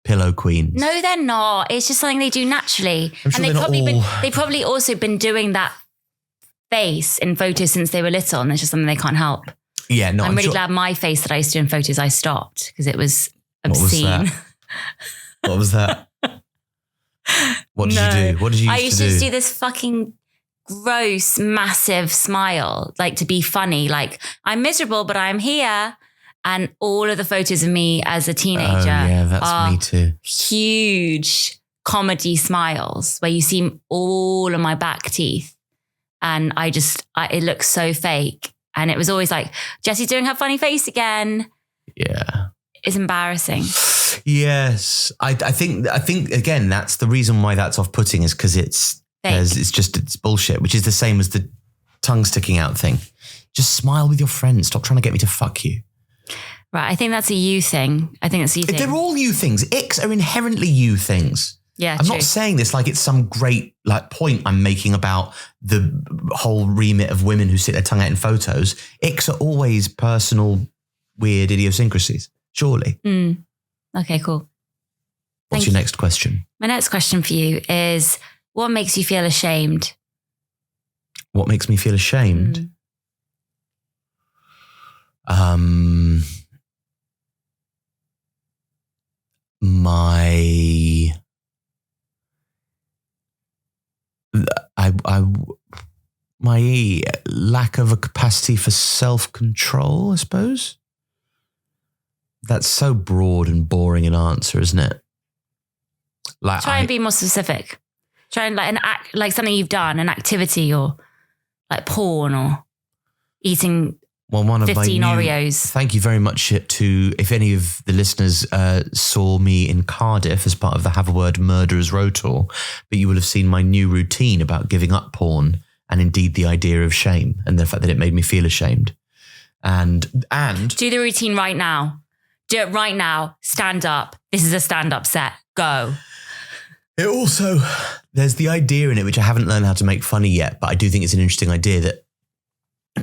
[SPEAKER 1] pillow queens.
[SPEAKER 2] No, they're not. It's just something they do naturally,
[SPEAKER 1] I'm sure
[SPEAKER 2] and they've probably also been doing that face in photos since they were little, and it's just something they can't help.
[SPEAKER 1] Yeah, no,
[SPEAKER 2] I'm really glad my face that I used to do in photos I stopped because it was obscene.
[SPEAKER 1] What was that? What did you do? What did you
[SPEAKER 2] I used to
[SPEAKER 1] do?
[SPEAKER 2] do this fucking gross, massive smile, like to be funny. Like, I'm miserable, but I'm here. And all of the photos of me as a teenager
[SPEAKER 1] that's me too.
[SPEAKER 2] Huge comedy smiles where you see all of my back teeth. And it looks so fake. And it was always like, Jessie's doing her funny face again.
[SPEAKER 1] Yeah.
[SPEAKER 2] It's embarrassing.
[SPEAKER 1] Yes. I think again, that's the reason why that's off-putting is because it's bullshit, which is the same as the tongue sticking out thing. Just smile with your friends. Stop trying to get me to fuck you.
[SPEAKER 2] Right. I think that's a you thing.
[SPEAKER 1] They're all you things. Icks are inherently you things.
[SPEAKER 2] Yeah,
[SPEAKER 1] I'm not saying this like it's some great point I'm making about the whole remit of women who stick their tongue out in photos. Icks are always personal, weird idiosyncrasies, surely.
[SPEAKER 2] Okay, cool.
[SPEAKER 1] What's your next question?
[SPEAKER 2] My next question for you is, what makes you feel ashamed?
[SPEAKER 1] What makes me feel ashamed? My lack of a capacity for self-control, I suppose. That's so broad and boring an answer, isn't it?
[SPEAKER 2] Try and be more specific. Try and like something you've done, an activity or like porn or eating 15 Oreos.
[SPEAKER 1] Thank you very much to, if any of the listeners saw me in Cardiff as part of the Have a Word Murderers Row tour, but you will have seen my new routine about giving up porn and indeed the idea of shame and the fact that it made me feel ashamed. And
[SPEAKER 2] do the routine right now. Do it right now. Stand up. This is a stand-up set. Go.
[SPEAKER 1] It also, there's the idea in it, which I haven't learned how to make funny yet, but I do think it's an interesting idea that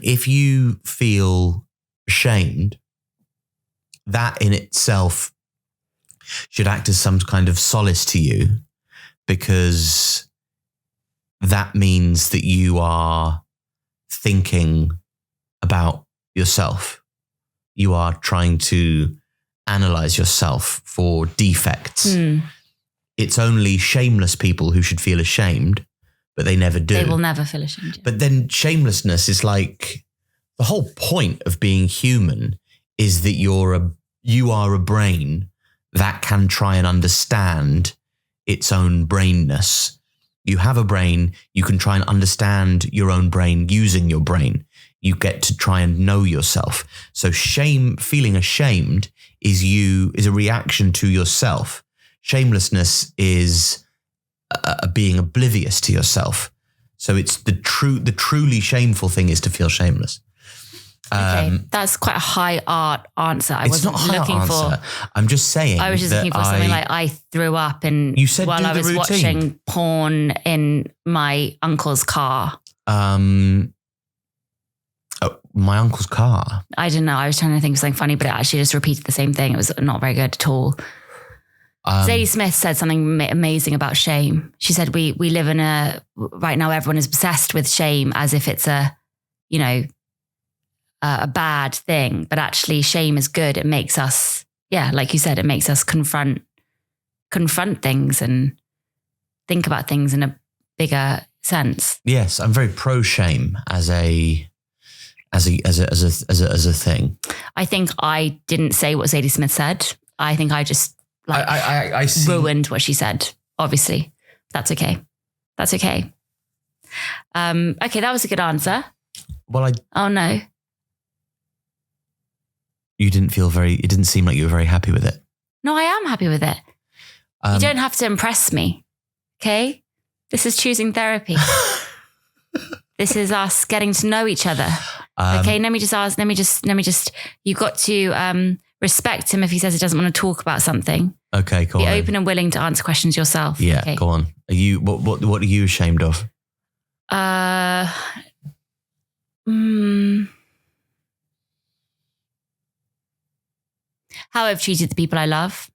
[SPEAKER 1] if you feel ashamed, that in itself should act as some kind of solace to you, because that means that you are thinking about yourself. You are trying to analyze yourself for defects. It's only shameless people who should feel ashamed, but they never do.
[SPEAKER 2] They will never feel ashamed.
[SPEAKER 1] But then shamelessness is like, the whole point of being human is that you are a brain that can try and understand its own brainness. You have a brain, you can try and understand your own brain using your brain. You get to try and know yourself. So feeling ashamed is a reaction to yourself. Shamelessness is being oblivious to yourself. So it's the truly shameful thing is to feel shameless.
[SPEAKER 2] Okay, that's quite a high art answer.
[SPEAKER 1] It's not a high art answer. I'm just saying.
[SPEAKER 2] I was just looking for something like I threw up and
[SPEAKER 1] you said
[SPEAKER 2] while I was watching porn in my uncle's car.
[SPEAKER 1] My uncle's car.
[SPEAKER 2] I don't know. I was trying to think of something funny, but it actually just repeated the same thing. It was not very good at all. Zadie Smith said something amazing about shame. She said, we live in right now everyone is obsessed with shame as if it's a bad thing, but actually shame is good. It makes us, like you said, it makes us confront things and think about things in a bigger sense.
[SPEAKER 1] Yes. I'm very pro shame as a thing.
[SPEAKER 2] I think I didn't say what Zadie Smith said. I think I just
[SPEAKER 1] I
[SPEAKER 2] ruined what she said. Obviously, that's okay. That's okay. Okay, that was a good answer.
[SPEAKER 1] Well,
[SPEAKER 2] oh no,
[SPEAKER 1] it didn't seem like you were very happy with it.
[SPEAKER 2] No, I am happy with it. You don't have to impress me. Okay, this is choosing therapy. This is us getting to know each other. Okay, let me just, you've got to respect him if he says he doesn't want to talk about something.
[SPEAKER 1] Okay, cool.
[SPEAKER 2] Be open and willing to answer questions yourself.
[SPEAKER 1] Yeah,
[SPEAKER 2] okay.
[SPEAKER 1] Go on. What are you ashamed of?
[SPEAKER 2] How I've treated the people I love.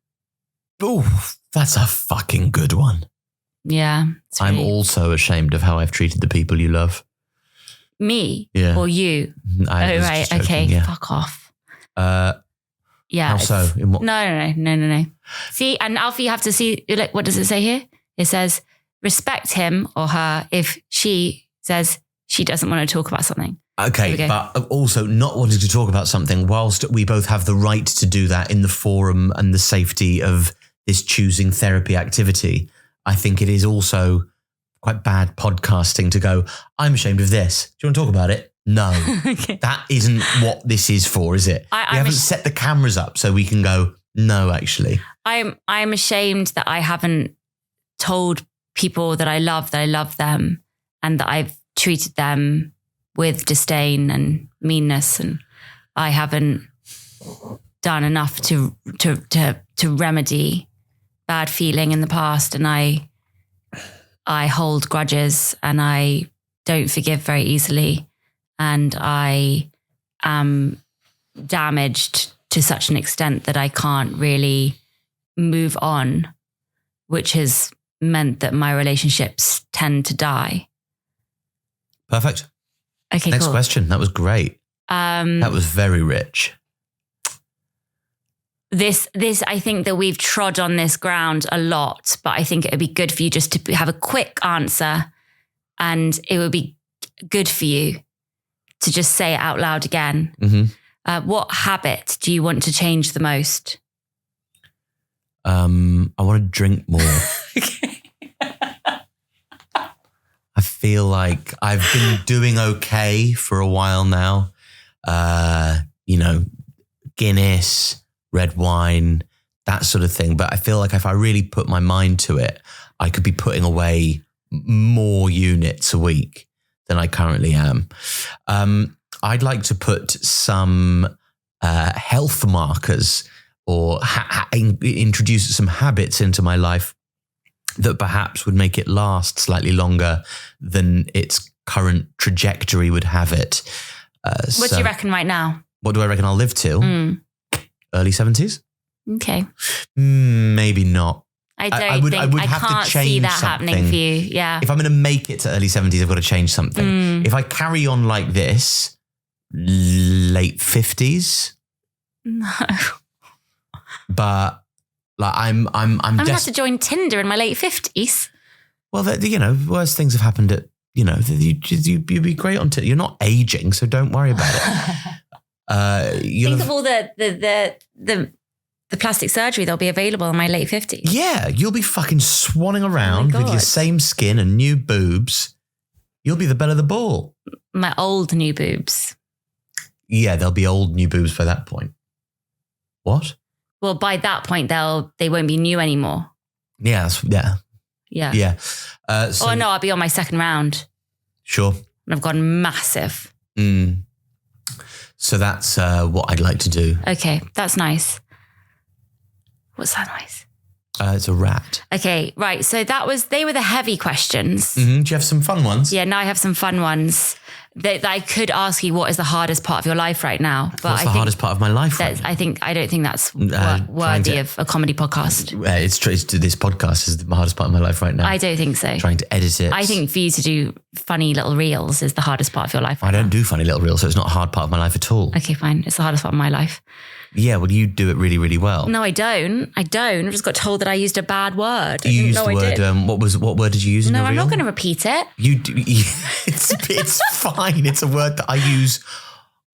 [SPEAKER 1] Oh, that's a fucking good one.
[SPEAKER 2] Yeah.
[SPEAKER 1] I'm also ashamed of how I've treated the people you love.
[SPEAKER 2] Me?
[SPEAKER 1] Yeah.
[SPEAKER 2] Or you?
[SPEAKER 1] Right.
[SPEAKER 2] Joking, okay. Yeah. Fuck off. Yeah.
[SPEAKER 1] How so?
[SPEAKER 2] No. See, and Alfie, you have to see, like, what does it say here? It says, respect him or her if she says she doesn't want to talk about something.
[SPEAKER 1] Okay, but also not wanting to talk about something whilst we both have the right to do that in the forum and the safety of this choosing therapy activity. I think it is also quite bad podcasting to go, I'm ashamed of this. Do you want to talk about it? No, okay. That isn't what this is for, is it? We haven't set the cameras up so we can go, no, actually.
[SPEAKER 2] I'm ashamed that I haven't told people that I love them and that I've treated them with disdain and meanness, and I haven't done enough to remedy bad feeling in the past, and I hold grudges and I don't forgive very easily, and I am damaged to such an extent that I can't really move on, which has meant that my relationships tend to die.
[SPEAKER 1] Perfect.
[SPEAKER 2] Okay,
[SPEAKER 1] Next
[SPEAKER 2] cool.
[SPEAKER 1] question. That was great. That was very rich.
[SPEAKER 2] This, I think that we've trod on this ground a lot, but I think it would be good for you just to have a quick answer, and it would be good for you to just say it out loud again. Mm-hmm. What habit do you want to change the most?
[SPEAKER 1] I want to drink more.
[SPEAKER 2] Okay.
[SPEAKER 1] I feel like I've been doing okay for a while now. Guinness, red wine, that sort of thing. But I feel like if I really put my mind to it, I could be putting away more units a week than I currently am. I'd like to put some health markers or introduce some habits into my life that perhaps would make it last slightly longer than its current trajectory would have it.
[SPEAKER 2] What do you reckon right now?
[SPEAKER 1] What do I reckon I'll live till? Early 70s?
[SPEAKER 2] Okay.
[SPEAKER 1] Maybe not.
[SPEAKER 2] I can't see that happening for you. Yeah.
[SPEAKER 1] If I'm going to make it to early 70s, I've got to change something. If I carry on like this, late 50s.
[SPEAKER 2] No.
[SPEAKER 1] But like I'm
[SPEAKER 2] gonna have to join Tinder in my late 50s.
[SPEAKER 1] Well, worse things have happened at, you'd be great on Tinder. You're not aging, so don't worry about it.
[SPEAKER 2] Think of all the plastic surgery that'll be available in my late 50s.
[SPEAKER 1] Yeah, you'll be fucking swanning around with your same skin and new boobs. You'll be the belle of the ball.
[SPEAKER 2] My old new boobs.
[SPEAKER 1] Yeah, there'll be old new boobs by that point. What?
[SPEAKER 2] Well, by that point, they won't be new anymore.
[SPEAKER 1] Yeah.
[SPEAKER 2] Yeah.
[SPEAKER 1] Yeah. So,
[SPEAKER 2] Oh no, I'll be on my second round.
[SPEAKER 1] Sure.
[SPEAKER 2] And I've gone massive.
[SPEAKER 1] So that's what I'd like to do.
[SPEAKER 2] Okay, that's nice. What's that noise?
[SPEAKER 1] It's a rat.
[SPEAKER 2] Okay, right. So they were the heavy questions.
[SPEAKER 1] Do you have some fun ones?
[SPEAKER 2] Yeah, now I have some fun ones. That I could ask you, what is the hardest part of your life right now? But
[SPEAKER 1] What's the hardest part of my life right now?
[SPEAKER 2] I don't think that's worthy of a comedy podcast.
[SPEAKER 1] It's true. This podcast is the hardest part of my life right now.
[SPEAKER 2] I don't think so.
[SPEAKER 1] Trying to edit it.
[SPEAKER 2] I think for you to do funny little reels is the hardest part of your life right
[SPEAKER 1] I don't do funny little reels, so it's not a hard part of my life at all.
[SPEAKER 2] Okay, fine. It's the hardest part of my life.
[SPEAKER 1] Yeah, well, you do it really, really well.
[SPEAKER 2] No, I don't. I just got told that I used a bad word.
[SPEAKER 1] You used the word, what word did you use in your reel?
[SPEAKER 2] No, I'm not going to repeat it.
[SPEAKER 1] It's fine. It's a word that I use.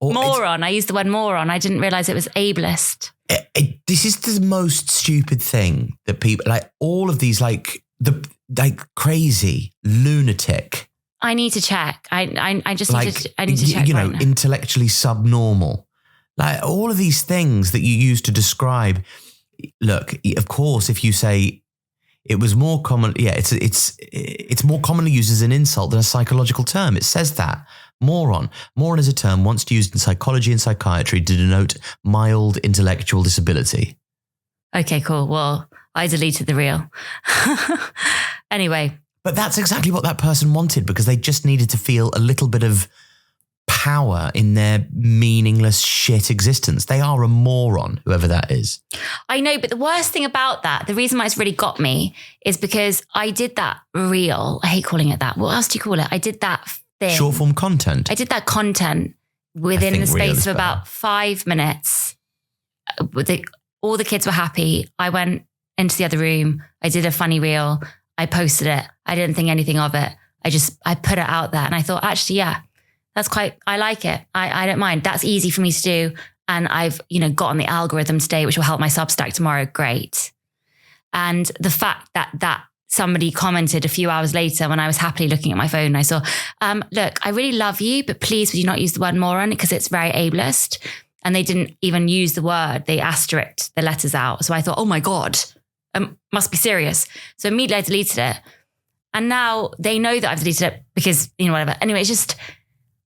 [SPEAKER 2] Moron. I used the word moron. I didn't realize it was ableist.
[SPEAKER 1] This is the most stupid thing that people, like all of these, like crazy lunatic.
[SPEAKER 2] I need to check. I need to check.
[SPEAKER 1] You know, intellectually subnormal. Like all of these things that you use to describe. Look, of course, if you say it was more common, it's more commonly used as an insult than a psychological term. It says that. Moron. Moron is a term once used in psychology and psychiatry to denote mild intellectual disability.
[SPEAKER 2] Okay, cool. Well, I deleted the reel. Anyway.
[SPEAKER 1] But that's exactly what that person wanted, because they just needed to feel a little bit of power in their meaningless shit existence. They are a moron, whoever that is.
[SPEAKER 2] I know, but the worst thing about that, the reason why it's really got me is because I did that reel. I hate calling it that. What else do you call it? I did that thing.
[SPEAKER 1] Short form content.
[SPEAKER 2] I did that content within the space of about 5 minutes. All the kids were happy. I went into the other room. I did a funny reel. I posted it. I didn't think anything of it. I put it out there and I thought, actually, yeah, I like it. I don't mind. That's easy for me to do. And I've, got on the algorithm today, which will help my Substack tomorrow. Great. And the fact that somebody commented a few hours later when I was happily looking at my phone, I saw, look, I really love you, but please would you not use the word moron because it's very ableist. And they didn't even use the word. They asterisked the letters out. So I thought, oh my God, must be serious. So immediately I deleted it. And now they know that I've deleted it because, whatever. Anyway, it's just...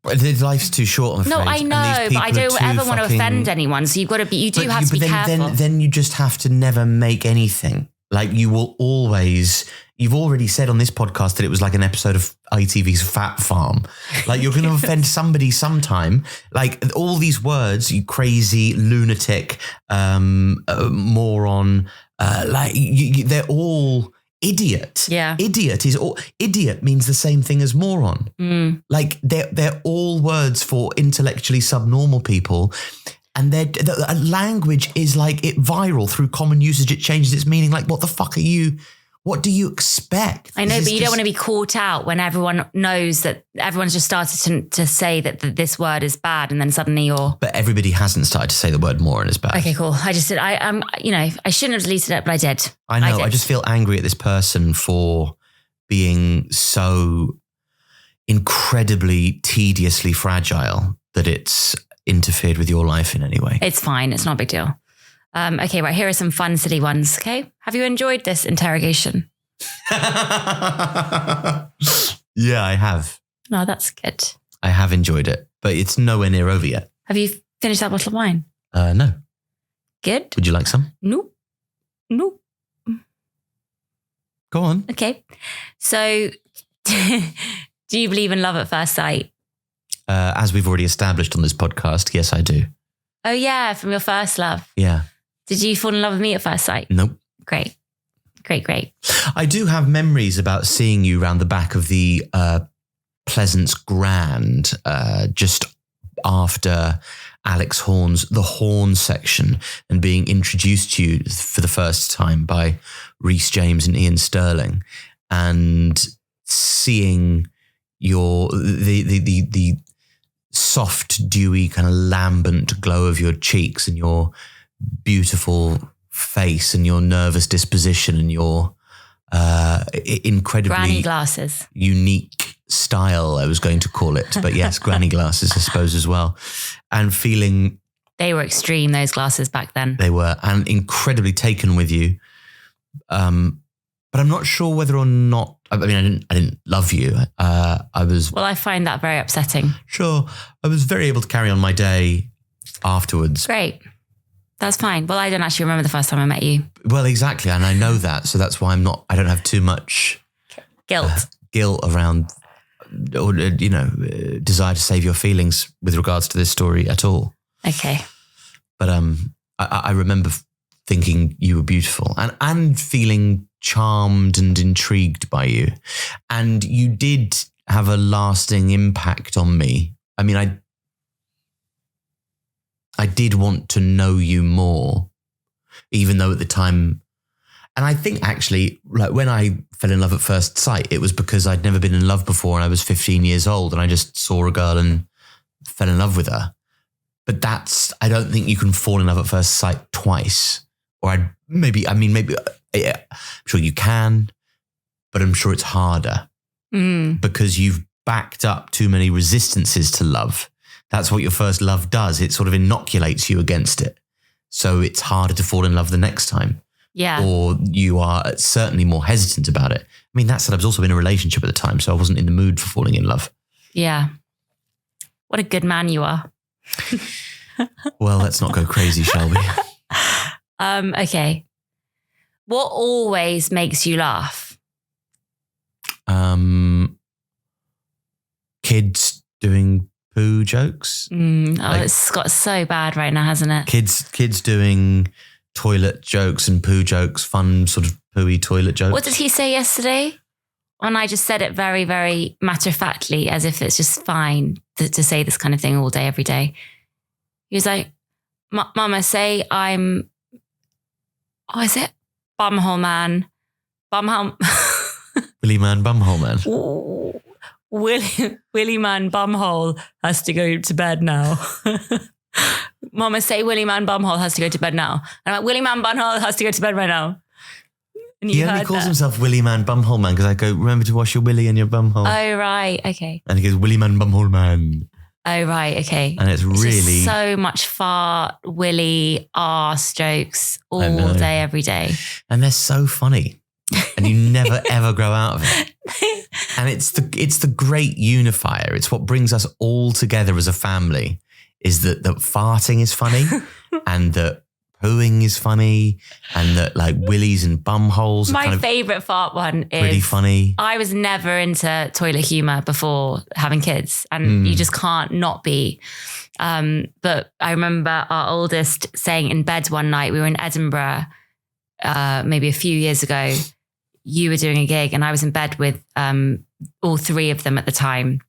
[SPEAKER 1] Life's too short, I'm afraid.
[SPEAKER 2] No, I know, but I don't ever want to offend anyone. So you have to be careful.
[SPEAKER 1] Then you just have to never make anything. Like you will always, you've already said on this podcast that it was like an episode of ITV's Fat Farm. Like you're going to offend somebody sometime. Like all these words, you crazy, lunatic, moron, they're all... Idiot.
[SPEAKER 2] Yeah.
[SPEAKER 1] Idiot means the same thing as moron. Like they're all words for intellectually subnormal people. And the language is like it viral through common usage. It changes its meaning. Like, what the fuck are you? What do you expect?
[SPEAKER 2] I know, but you don't want to be caught out when everyone knows that everyone's just started to say that this word is bad, and then suddenly you're...
[SPEAKER 1] But everybody hasn't started to say the word moron is bad.
[SPEAKER 2] Okay, cool. I just did, I shouldn't have deleted it, but I did.
[SPEAKER 1] I know. I just feel angry at this person for being so incredibly tediously fragile that it's interfered with your life in any way.
[SPEAKER 2] It's fine. It's not a big deal. Okay, right. Here are some fun, silly ones. Okay. Have you enjoyed this interrogation?
[SPEAKER 1] Yeah, I have.
[SPEAKER 2] No, that's good.
[SPEAKER 1] I have enjoyed it, but it's nowhere near over yet.
[SPEAKER 2] Have you finished that bottle of wine?
[SPEAKER 1] No.
[SPEAKER 2] Good.
[SPEAKER 1] Would you like some?
[SPEAKER 2] No.
[SPEAKER 1] Go on.
[SPEAKER 2] Okay. So, do you believe in love at first sight?
[SPEAKER 1] As we've already established on this podcast, yes, I do.
[SPEAKER 2] Oh, yeah. From your first love.
[SPEAKER 1] Yeah.
[SPEAKER 2] Did you fall in love with me at first sight?
[SPEAKER 1] Nope.
[SPEAKER 2] Great.
[SPEAKER 1] I do have memories about seeing you round the back of the Pleasance Grand just after Alex Horn's The Horn section and being introduced to you for the first time by Rhys James and Ian Sterling, and seeing the soft, dewy, kind of lambent glow of your cheeks and your beautiful face and your nervous disposition and your incredibly
[SPEAKER 2] granny glasses,
[SPEAKER 1] unique style, I was going to call it, but yes, granny glasses, I suppose, as well. And feeling...
[SPEAKER 2] They were extreme, those glasses back then.
[SPEAKER 1] They were, and incredibly taken with you. But I'm not sure whether or not, I didn't love you.
[SPEAKER 2] Well, I find that very upsetting.
[SPEAKER 1] Sure. I was very able to carry on my day afterwards.
[SPEAKER 2] Great. That's fine. Well, I don't actually remember the first time I met you.
[SPEAKER 1] Well, exactly. And I know that. So that's why I don't have too much guilt around, or, desire to save your feelings with regards to this story at all.
[SPEAKER 2] Okay.
[SPEAKER 1] But I remember thinking you were beautiful and feeling charmed and intrigued by you. And you did have a lasting impact on me. I mean, I did want to know you more, even though at the time, and I think actually, like when I fell in love at first sight, it was because I'd never been in love before and I was 15 years old and I just saw a girl and fell in love with her. But I don't think you can fall in love at first sight twice. Or maybe, I'm sure you can, but I'm sure it's harder because you've backed up too many resistances to love. That's what your first love does. It sort of inoculates you against it. So it's harder to fall in love the next time.
[SPEAKER 2] Yeah.
[SPEAKER 1] Or you are certainly more hesitant about it. I mean, that said, I was also in a relationship at the time, so I wasn't in the mood for falling in love.
[SPEAKER 2] Yeah. What a good man you are.
[SPEAKER 1] Well, let's not go crazy, shall we?
[SPEAKER 2] Okay. What always makes you laugh?
[SPEAKER 1] Kids doing poo jokes.
[SPEAKER 2] It's got so bad right now, hasn't it?
[SPEAKER 1] Kids doing toilet jokes and poo jokes, fun sort of pooey toilet jokes.
[SPEAKER 2] What did he say yesterday? And I just said it very, very matter-of-factly, as if it's just fine to say this kind of thing all day, every day. He was like, Mama, say I'm, what is it? Bumhole man. Bumhole.
[SPEAKER 1] Willy man, bumhole man.
[SPEAKER 2] Ooh. Willy man bumhole has to go to bed now. Mama, say Willy man bumhole has to go to bed now. And I'm like, Willy man bumhole has to go to bed right now. And
[SPEAKER 1] he only calls himself Willy man bumhole man because I go, remember to wash your willy and your bumhole.
[SPEAKER 2] Oh, right. Okay.
[SPEAKER 1] And he goes, Willy man bumhole man.
[SPEAKER 2] Oh, right. Okay.
[SPEAKER 1] And it's really
[SPEAKER 2] just so much fart, willy, arse jokes all day, every day.
[SPEAKER 1] And they're so funny. And you never ever grow out of it. And it's the great unifier. It's what brings us all together as a family, is that farting is funny and that pooing is funny and that like willies and bum holes are
[SPEAKER 2] My
[SPEAKER 1] kind of
[SPEAKER 2] favourite fart one is
[SPEAKER 1] pretty funny.
[SPEAKER 2] I was never into toilet humour before having kids, and you just can't not be. But I remember our oldest saying in bed one night, we were in Edinburgh maybe a few years ago. You were doing a gig and I was in bed with all three of them at the time,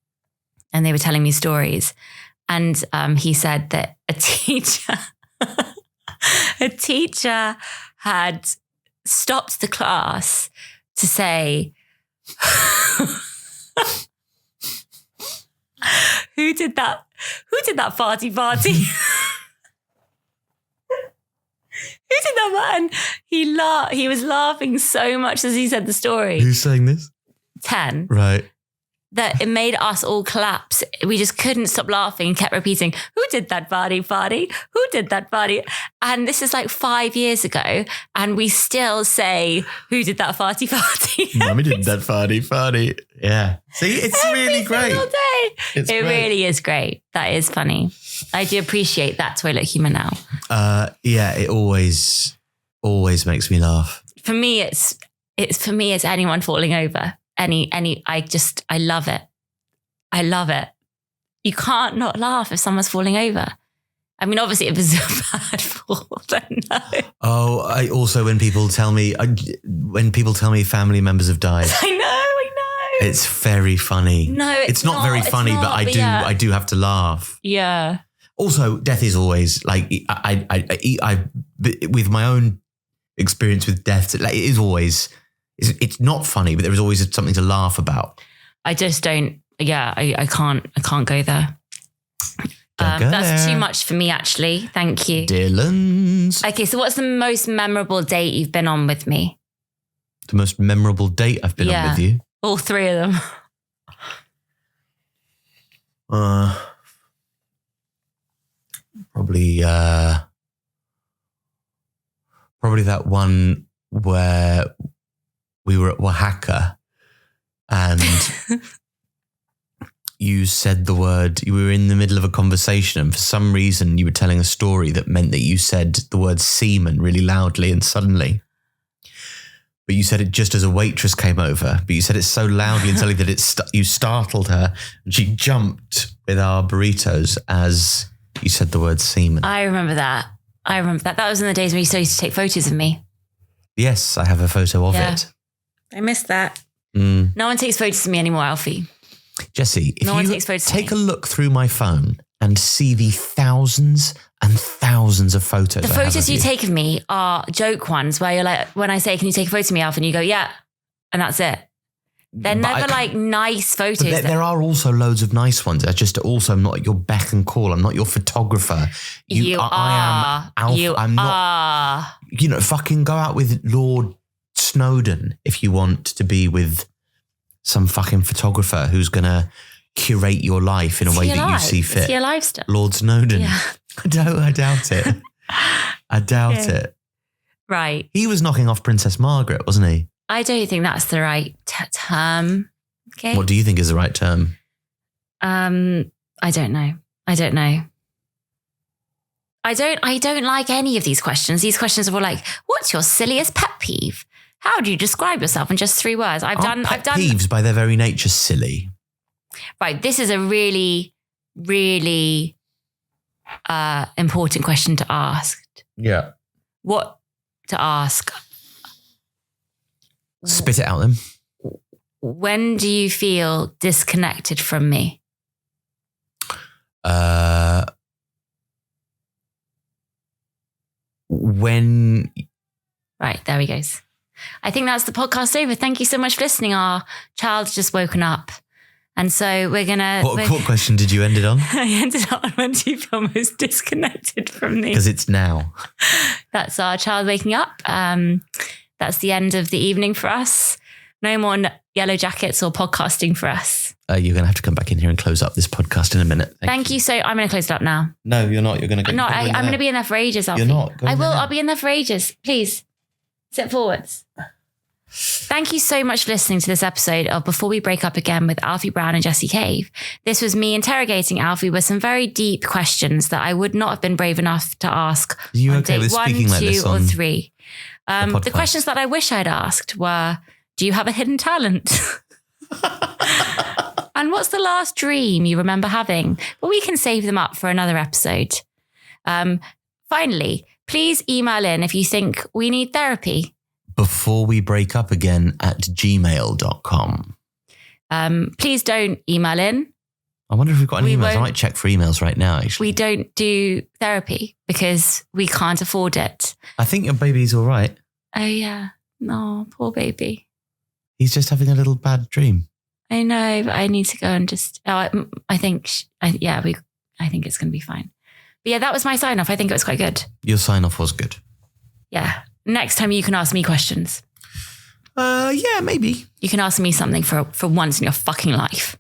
[SPEAKER 2] and they were telling me stories. And he said that a teacher had stopped the class to say, who did that farty? Who did that, man? He was laughing so much as he said the story.
[SPEAKER 1] Who's saying this?
[SPEAKER 2] 10.
[SPEAKER 1] Right.
[SPEAKER 2] That it made us all collapse. We just couldn't stop laughing and kept repeating, who did that farty? Who did that farty? And this is like 5 years ago, and we still say, who did that farty?
[SPEAKER 1] Mummy did that farty. Yeah. See, it's really great.
[SPEAKER 2] It really is great. That is funny. I do appreciate that toilet humour now.
[SPEAKER 1] Yeah, it always makes me laugh.
[SPEAKER 2] For me, it's anyone falling over. I love it. I love it. You can't not laugh if someone's falling over. I mean, obviously if it's a bad fall, then no.
[SPEAKER 1] Oh, I also, when people tell me family members have died.
[SPEAKER 2] I know.
[SPEAKER 1] It's very funny.
[SPEAKER 2] No,
[SPEAKER 1] it's not very funny, but I do have to laugh.
[SPEAKER 2] Yeah.
[SPEAKER 1] Also, death is always like, I with my own experience with death, like, it is always, it's not funny, but there is always something to laugh about.
[SPEAKER 2] I just don't. Yeah, I can't go there. That's too much for me, actually. Thank you,
[SPEAKER 1] Dylan's.
[SPEAKER 2] Okay, so what's the most memorable date you've been on with me?
[SPEAKER 1] The most memorable date I've been on with you?
[SPEAKER 2] All three of them.
[SPEAKER 1] Probably that one where we were at Oaxaca and you said the word, you were in the middle of a conversation and for some reason you were telling a story that meant that you said the word semen really loudly and suddenly. But you said it just as a waitress came over, but you said it so loudly and suddenly that you startled her and she jumped with our burritos as you said the word semen.
[SPEAKER 2] I remember that. That was in the days when you used to take photos of me.
[SPEAKER 1] Yes, I have a photo of it.
[SPEAKER 2] I missed that. No one takes photos of me anymore, Alfie.
[SPEAKER 1] Jessie, if you take a look through my phone and see the thousands and thousands of photos.
[SPEAKER 2] The photos you take of me are joke ones where you're like, when I say, can you take a photo of me, Alf? And you go, yeah. And that's it. They're never like nice photos.
[SPEAKER 1] There are also loads of nice ones. I just also am not at your beck and call. I'm not your photographer.
[SPEAKER 2] You are.
[SPEAKER 1] I am Alf. I'm not. You know, fucking go out with Lord Snowden if you want to be with some fucking photographer who's going to curate your life in a way that you see fit.
[SPEAKER 2] Is he alive still?
[SPEAKER 1] Lord Snowden.
[SPEAKER 2] Yeah.
[SPEAKER 1] I doubt it. I doubt it.
[SPEAKER 2] Right.
[SPEAKER 1] He was knocking off Princess Margaret, wasn't he?
[SPEAKER 2] I don't think that's the right term. Okay.
[SPEAKER 1] What do you think is the right term?
[SPEAKER 2] I don't know. I don't like any of these questions. These questions are all like, what's your silliest pet peeve? How do you describe yourself in just 3 words? I've done
[SPEAKER 1] peeves by their very nature silly.
[SPEAKER 2] Right. This is a really, really important question to ask.
[SPEAKER 1] Yeah.
[SPEAKER 2] What to ask?
[SPEAKER 1] Spit it out then.
[SPEAKER 2] When do you feel disconnected from me?
[SPEAKER 1] When...
[SPEAKER 2] Right, there he goes. I think that's the podcast over. Thank you so much for listening. Our child's just woken up. And so we're going to...
[SPEAKER 1] What question did you end it on?
[SPEAKER 2] I ended on when do you feel most disconnected from me?
[SPEAKER 1] Because it's now.
[SPEAKER 2] That's our child waking up. That's the end of the evening for us. No more yellow jackets or podcasting for us.
[SPEAKER 1] You're going to have to come back in here and close up this podcast in a minute.
[SPEAKER 2] Thank you. So I'm going to close it up now.
[SPEAKER 1] No, you're not. You're going to go.
[SPEAKER 2] No, I'm going to be in there for ages, Alfie.
[SPEAKER 1] You're not.
[SPEAKER 2] I will. I'll be in there for ages. Please, sit forwards. Thank you so much for listening to this episode of Before We Break Up Again with Alfie Brown and Jessie Cave. This was me interrogating Alfie with some very deep questions that I would not have been brave enough to ask
[SPEAKER 1] Are you
[SPEAKER 2] on
[SPEAKER 1] okay
[SPEAKER 2] date
[SPEAKER 1] with
[SPEAKER 2] 1,
[SPEAKER 1] speaking
[SPEAKER 2] 2,
[SPEAKER 1] like this
[SPEAKER 2] or
[SPEAKER 1] on
[SPEAKER 2] 3. The questions that I wish I'd asked were, do you have a hidden talent? And what's the last dream you remember having? But we can save them up for another episode. Finally, please email in if you think we need therapy.
[SPEAKER 1] Before we break up again at gmail.com.
[SPEAKER 2] Please don't email in.
[SPEAKER 1] I wonder if we've got any emails. I might check for emails right now, actually.
[SPEAKER 2] We don't do therapy because we can't afford it.
[SPEAKER 1] I think your baby's all right.
[SPEAKER 2] Oh, yeah. No, poor baby.
[SPEAKER 1] He's just having a little bad dream.
[SPEAKER 2] I know, but I need to go and just... I think it's going to be fine. But yeah, that was my sign off. I think it was quite good.
[SPEAKER 1] Your sign off was good.
[SPEAKER 2] Yeah. Next time you can ask me questions.
[SPEAKER 1] Yeah, maybe.
[SPEAKER 2] You can ask me something for once in your fucking life.